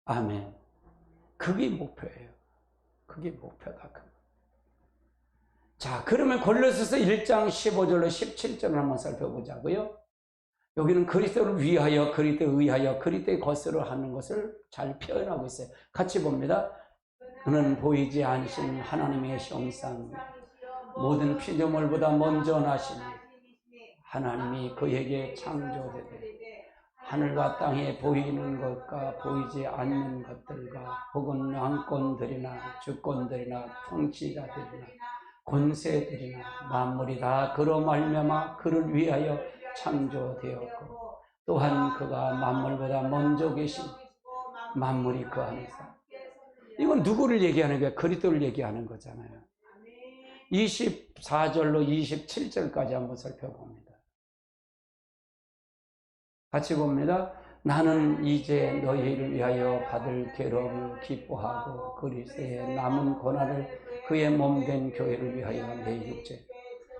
아멘. 그게 목표예요. 그게 목표다. 자, 그러면 골로새서 1장 15절로 17절을 한번 살펴보자고요. 여기는 그리스도를 위하여, 그리스도에 의하여, 그리스도의 것으로 하는 것을 잘 표현하고 있어요. 같이 봅니다. 그는 보이지 않으신 하나님의 형상, 모든 피조물보다 먼저 나신 하나님이 그에게 창조되되 하늘과 땅에 보이는 것과 보이지 않는 것들과 혹은 왕권들이나 주권들이나 통치자들이나 권세들이나 만물이 다 그로 말미암아 그를 위하여 창조되었고 또한 그가 만물보다 먼저 계신 만물이 그 안에서. 이건 누구를 얘기하는 거야? 그리스도를 얘기하는 거잖아요. 24절로 27절까지 한번 살펴봅니다. 같이 봅니다. 나는 이제 너희를 위하여 받을 괴로움을 기뻐하고 그리스도의 남은 고난을 그의 몸된 교회를 위하여 내 육체.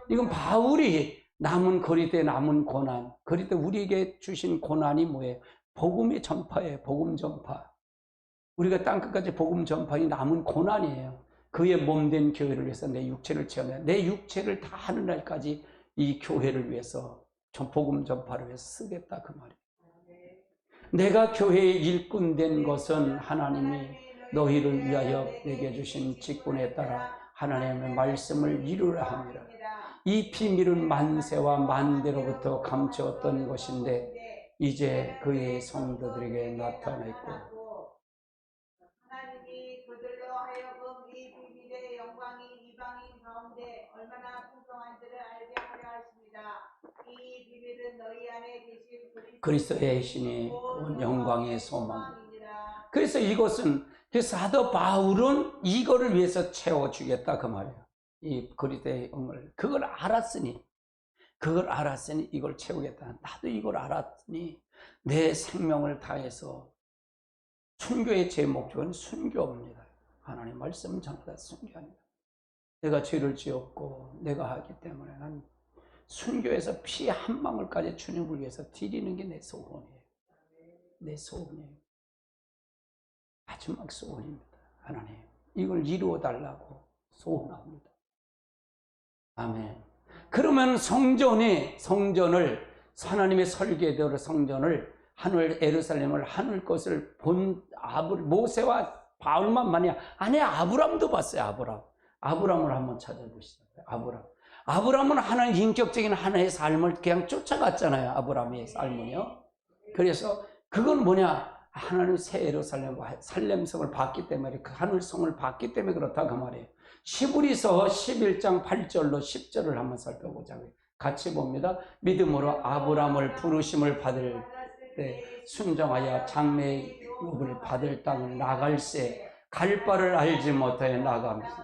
이건 바울이 남은 거리대 남은 고난, 거리대 우리에게 주신 고난이 뭐예요? 복음의 전파예요. 복음 전파. 우리가 땅끝까지 복음 전파이 남은 고난이에요. 그의 몸된 교회를 위해서 내 육체를 채워내, 내 육체를 다 하는 날까지 이 교회를 위해서 복음 전파를 위해서 쓰겠다 그 말이에요. 내가 교회의 일꾼 된 것은 하나님이 너희를 위하여 내게 주신 직분에 따라 하나님의 말씀을 이루려 함이라. 이 비밀은 만세와 만대로부터 감추었던 것인데 이제 그의 성도들에게 나타났고 하나님이 그들로 하여금 이 비밀의 영광이 이방인 가운데 얼마나 풍성한지를 알게 하려 하십니다. 이 비밀은 너희 안에 계신 그리스도의 신이 영광의 소망입니다. 그래서 이것은 사도 바울은 이거를 위해서 채워주겠다 그 말이에요. 이 그리스도의 영을 그걸 알았으니 이걸 채우겠다. 나도 이걸 알았으니 내 생명을 다해서 순교의 제 목적은 순교입니다. 하나님 말씀 전하다 순교합니다. 내가 죄를 지었고 내가 하기 때문에 난 순교해서 피 한 방울까지 주님을 위해서 드리는 게 내 소원이에요. 내 소원이에요. 마지막 소원입니다. 하나님 이걸 이루어 달라고 소원합니다. 아멘. 그러면 성전을 하나님의 설계대로 성전을 하늘 에루살렘을 하늘 것을 본 모세와 바울만만이 아니 아브람도 봤어요. 아브람을 한번 찾아보시죠. 아브람은 하나의 인격적인 하나의 삶을 그냥 쫓아갔잖아요. 아브람의 삶은요. 그래서 그건 뭐냐? 하나님 새 예루살렘과 살렘성을 봤기 때문에 그 하늘성을 봤기 때문에 그렇다 그 말이에요. 히브리서 11장 8절로 10절을 한번 살펴보자고요. 같이 봅니다. 믿음으로 아브람을 부르심을 받을 때 순종하여 장래육을 받을 땅을 나갈새 갈 바를 알지 못하여 나가면서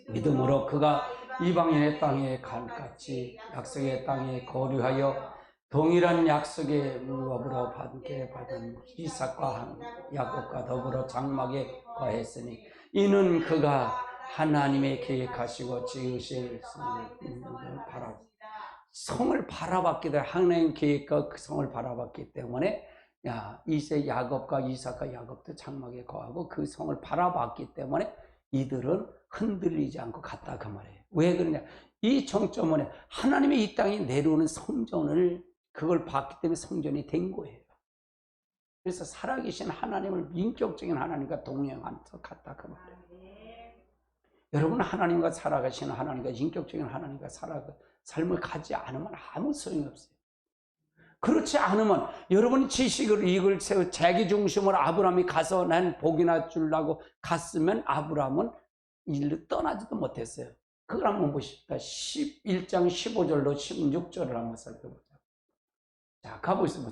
믿음으로 그가 이방인의 땅에 간같이 약속의 땅에 거류하여 동일한 약속의 무업으로 받은 이삭과 야곱과 더불어 장막에 거했으니 이는 그가 하나님의 계획하시고 지으실 성을 바라봤기 때문에 하나님 계획과 그 성을 바라봤기 때문에 이제 야곱과 이삭과 야곱도 장막에 거하고 그 성을 바라봤기 때문에 이들은 흔들리지 않고 갔다 그 말이에요. 왜 그러냐? 이 정점은 하나님의 이 땅에 내려오는 성전을 그걸 봤기 때문에 성전이 된 거예요. 그래서 살아계신 하나님을 인격적인 하나님과 동행하면서 갔다 그 말이에요. 여러분 하나님과 살아가시는 하나님과 인격적인 하나님과 삶을 가지 않으면 아무 소용이 없어요. 그렇지 않으면 여러분이 지식을 이걸 세워 자기 중심으로 아브라함이 가서 난 복이나 주려고 갔으면 아브라함은 일로 떠나지도 못했어요. 그걸 한번 보십시다. 11장 15절로 16절을 한번 살펴보자. 자, 가보시죠.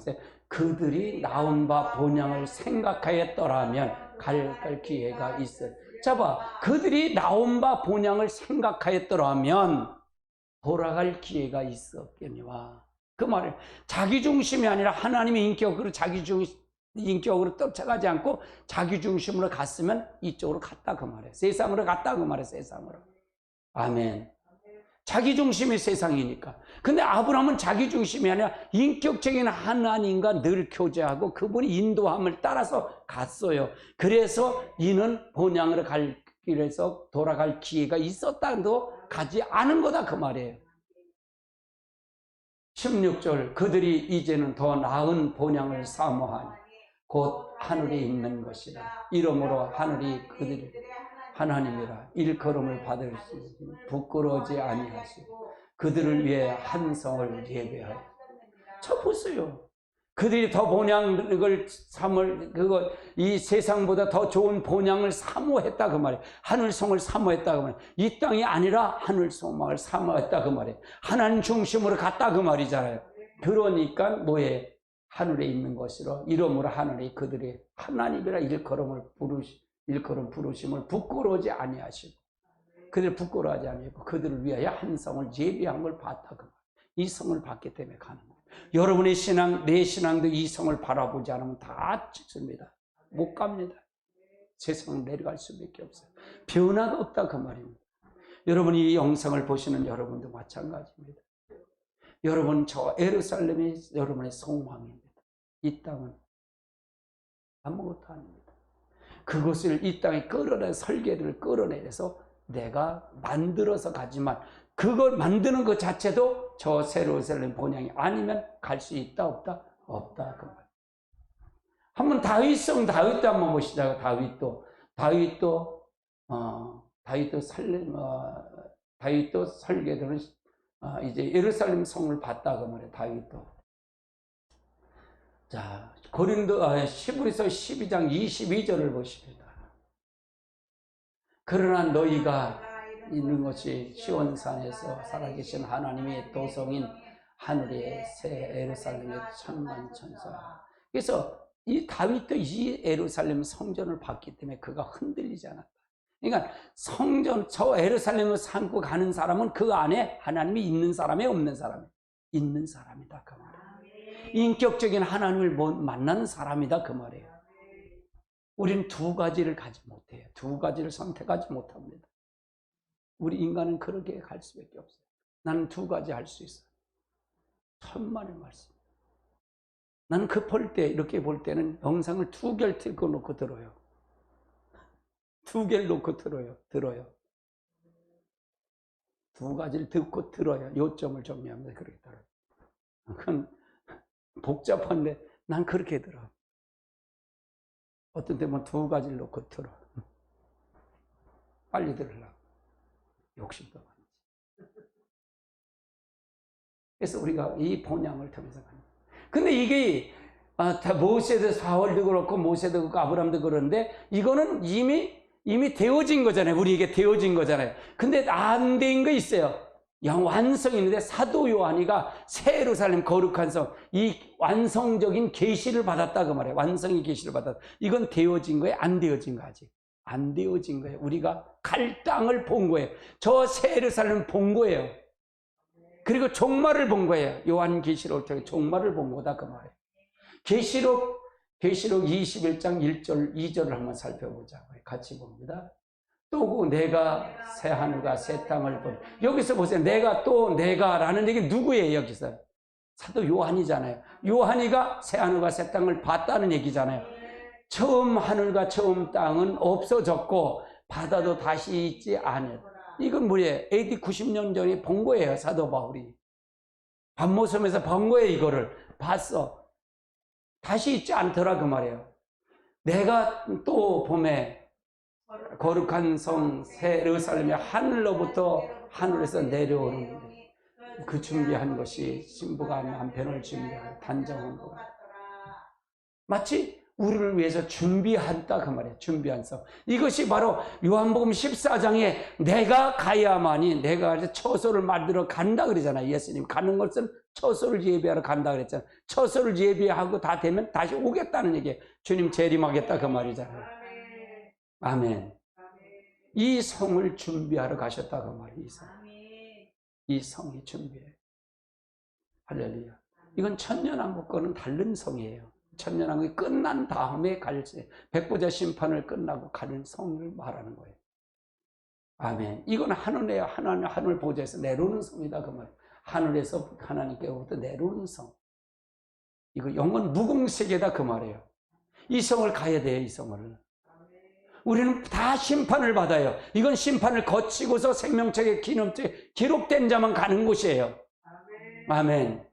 그들이 나온 바 본향을 생각하였더라면 갈 기회가 있어요. 자 봐, 그들이 나온 바 본향을 생각하였더라면 돌아갈 기회가 있었겠니와. 그 말을 자기 중심이 아니라 하나님의 인격으로 인격으로 쫓아가지 않고 자기 중심으로 갔으면 이쪽으로 갔다 그 말이에요. 세상으로 갔다 그 말이에요. 세상으로. 아멘. 자기 중심이 세상이니까. 근데 아브라함은 자기 중심이 아니라 인격적인 하나님과 늘 교제하고 그분이 인도함을 따라서 갔어요. 그래서 이는 본향으로 갈 길에서 돌아갈 기회가 있었다도 가지 않은 거다 그 말이에요. 16절 그들이 이제는 더 나은 본향을 사모하니 곧 하늘에 있는 것이라. 이러므로 하늘이 그들이 하나님이라 일컬음을 받을 수 부끄러워지 아니하시고 그들을 위해 한 성을 예배하여. 저 보세요. 그들이 더 본향을 이 세상보다 더 좋은 본향을 사모했다 그 말이에요. 하늘성을 사모했다 그 말이에요. 이 땅이 아니라 하늘 소망을 사모했다 그 말이에요. 하나님 중심으로 갔다 그 말이잖아요. 그러니까 뭐에 하늘에 있는 것이로 이러므로 하늘이 그들이 하나님이라 일컬음 부르심을 부끄러워하지 아니하시고 그들을 부끄러워하지 아니하고 그들을 위하여 한 성을 예비한 걸 봤다 그 말이에요. 이 성을 봤기 때문에 가는 거예요. 여러분의 신앙, 내 신앙도 이 성을 바라보지 않으면 다 죽습니다. 못 갑니다. 세상을 내려갈 수밖에 없어요. 변화가 없다 그 말입니다. 여러분이 이 영상을 보시는 여러분도 마찬가지입니다. 여러분, 저 예루살렘이 여러분의 소망입니다. 이 땅은 아무것도 아닙니다. 그것을 이 땅에 끌어내 설계를 끌어내서 내가 만들어서 가지만 그걸 만드는 것 자체도 저 예루살렘 본향이 아니면 갈 수 있다 없다? 없다 그 말. 한번 다윗도 한번 보시자고. 다윗도 설계도는 이제 예루살렘 성을 봤다 그 말이에요. 다윗도. 자, 히브리서 12장 22절을 보십니다. 그러나 너희가 있는 것이 시온산에서 살아계신 하나님의 도성인 하늘의 새 예루살렘의 천만 천사. 그래서 이 다윗도 이 예루살렘 성전을 봤기 때문에 그가 흔들리지 않았다. 그러니까 성전, 저 예루살렘을 삼고 가는 사람은 그 안에 하나님이 있는 사람이 없는 사람이 있는 사람이다 그 말이에요. 인격적인 하나님을 만나는 사람이다 그 말이에요. 우리는 두 가지를 가지 못해요. 두 가지를 선택하지 못합니다. 우리 인간은 그렇게 갈 수밖에 없어요. 나는 두 가지 할 수 있어요. 천만의 말씀. 나는 급할 때, 이렇게 볼 때는 영상을 2개를 틀고 놓고 들어요. 2개를 놓고 들어요. 두 가지를 듣고 들어요. 요점을 정리하면서 그렇게 들어요. 그건 복잡한데 난 그렇게 들어. 어떤 때는 두 가지를 놓고 들어. 빨리 들으려고. 욕심도 많지. 그래서 우리가 이 본향을 통해서 가는 거예요. 근데 이게 모세도 사월도 그렇고 모세도 그렇고 아브라함도 그런데 이거는 이미 되어진 거잖아요. 우리에게 되어진 거잖아요. 근데 안 된 거 있어요. 완성이 있는데 사도 요한이가 새 예루살렘 거룩한 성, 이 완성적인 계시를 받았다 그 말이에요. 완성의 계시를 받았다. 이건 되어진 거예요? 안 되어진 거 아직? 안 되어진 거예요. 우리가 갈 땅을 본 거예요. 저 새 예루살렘 본 거예요. 그리고 종말을 본 거예요. 요한 계시록을 통해 종말을 본 거다 그 말이에요. 계시록 21장 1절 2절을 한번 살펴보자고요. 같이 봅니다. 또 내가 새 하늘과 새 땅을 본. 여기서 보세요. 내가라는 얘기 누구예요? 여기서 사도 요한이잖아요. 요한이가 새 하늘과 새 땅을 봤다는 얘기잖아요. 처음 하늘과 처음 땅은 없어졌고 바다도 다시 있지 않을. 이건 뭐예요? AD 90년 전에 본 거예요. 사도 바울이 밤모섬에서 본 거예요. 이거를 봤어. 다시 있지 않더라 그 말이에요. 내가 또 봄에 거룩한 성 새 예루살렘이 하늘에서 내려오는 그 준비한 것이 신부가 남편을 준비하고 단정한 것 같다. 마치 우리를 위해서 준비한다 그 말이에요. 준비한 성. 이것이 바로 요한복음 14장에 내가 가야만이 내가 처소를 만들어 간다 그러잖아요. 예수님 가는 것은 처소를 예비하러 간다 그랬잖아요. 처소를 예비하고 다 되면 다시 오겠다는 얘기예요. 주님 재림하겠다 그 말이잖아요. 아멘. 이 성을 준비하러 가셨다 그 말이에요. 이 성이 준비해요. 할렐루야. 이건 천년왕국과는 다른 성이에요. 천년왕국이 끝난 다음에 백보자 심판을 끝나고 가는 성을 말하는 거예요. 아멘. 이건 하늘 보좌에서 내려오는 성이다 그 말이에요. 하늘에서 하나님께로부터 내려오는 성. 이거 영원 무궁세계다 그 말이에요. 이 성을 가야 돼요. 이 성을. 우리는 다 심판을 받아요. 이건 심판을 거치고서 생명책에 기록된 자만 가는 곳이에요. 아멘.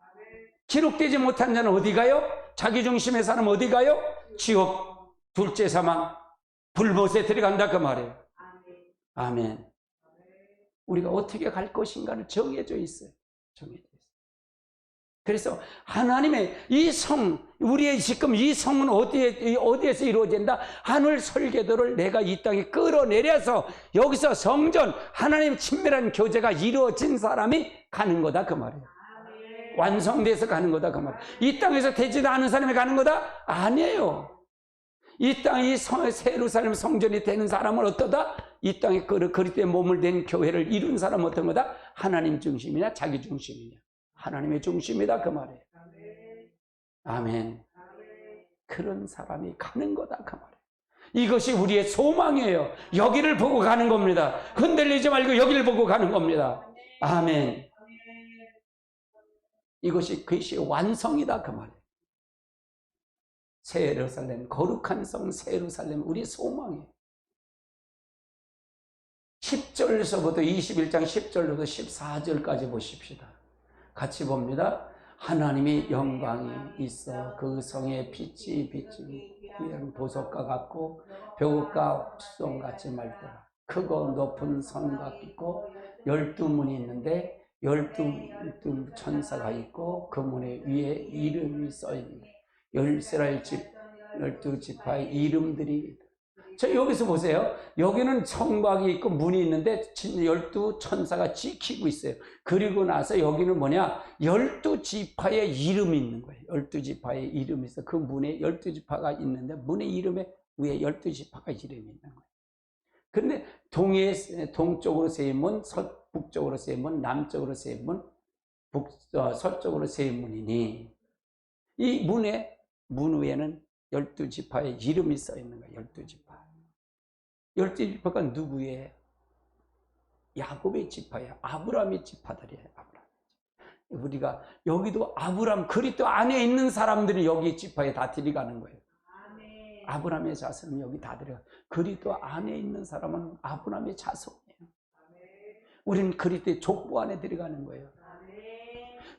기록되지 못한 자는 어디 가요? 자기중심의 사람 어디 가요? 지옥, 둘째 사망, 불못에 들어간다 그 말이에요. 아멘. 우리가 어떻게 갈 것인가를 정해져 있어요. 그래서 하나님의 이 성, 우리의 지금 이 성은 어디에서 이루어진다? 하늘 설계도를 내가 이 땅에 끌어내려서 여기서 성전, 하나님 친밀한 교제가 이루어진 사람이 가는 거다 그 말이에요. 완성돼서 가는 거다 그 말이에요. 이 땅에서 되지도 않은 사람이 가는 거다? 아니에요. 이 땅이 새 예루살렘 성전이 되는 사람은 어떠다? 이 땅에 그리스도의 몸을 낸 교회를 이룬 사람은 어떤 거다? 하나님 중심이냐 자기 중심이냐? 하나님의 중심이다 그 말이에요. 아멘. 그런 사람이 가는 거다 그 말이에요. 이것이 우리의 소망이에요. 여기를 보고 가는 겁니다. 흔들리지 말고 여기를 보고 가는 겁니다. 아멘. 그것이 완성이다 그 말이에요. 새 예루살렘, 거룩한 성 새 예루살렘, 우리의 소망이에요. 10절에서부터 21장 10절부터 14절까지 보십시다. 같이 봅니다. 하나님의 영광이 있어 그 성에 빛이 비치는 보석과 같고 벽과 수송같이 맑더라. 크고 높은 성과 있고 12문이 있는데 12 천사가 있고 그 문에 위에 이름이 써있는데 이스라엘 12지파의 이름들이. 자, 여기서 보세요. 여기는 성곽이 있고 문이 있는데 12 천사가 지키고 있어요. 그리고 나서 여기는 뭐냐? 12지파의 이름이 있는 거예요. 12지파의 이름이 있어. 그 문에 12지파가 있는데 문의 이름에 위에 12지파가 이름이 있는 거예요. 근데 동쪽으로 세 문, 북쪽으로 세 문, 남쪽으로 세 문, 서쪽으로 세 문이니 이 문 위에는 12지파의 이름이 써 있는 거예요. 12지파. 12지파가 누구예요? 야곱의 지파예요. 아브라함의 지파들이에요. 우리가 여기도 아브라함 그리스도 안에 있는 사람들이 여기 지파에 다 들어가는 거예요. 아브라함의 자손은 여기 다 들어가. 그리스도 안에 있는 사람은 아브라함의 자손이에요. 우리는 그리스도의 족보 안에 들어가는 거예요.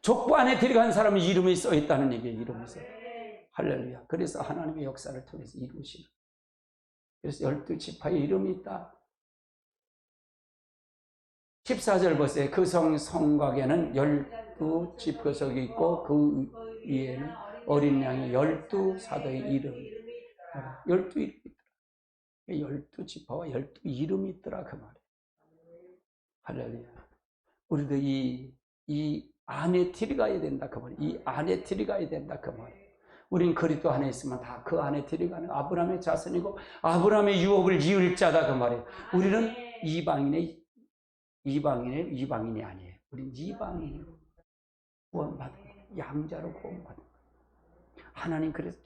족보 안에 들어간 사람은 이름이 써 있다는 얘기예요. 이름이 써. 할렐루야. 그래서 하나님의 역사를 통해서 이루시는. 그래서 12지파의 이름이 있다. 14절 보세요. 그 성곽에는 12지파석이 있고 그 위에는 어린 양의 12사도의 이름이 있더라. 12이름이 있더라. 12지파와 12이름이 있더라 그 말이에요. 할렐루야. 우리도 이 안에 들어가야 된다 그 말이에요. 이 안에 들어가야 된다 그 말이에요. 우린 그리스도 안에 있으면 다 그 안에 들어가는 아브라함의 자손이고 아브라함의 유업을 이을 자다 그 말이에요. 우리는 이방인이 아니에요. 우린 이방인으로 구원받은 거예요. 양자로 구원받은 거예요. 하나님 그래서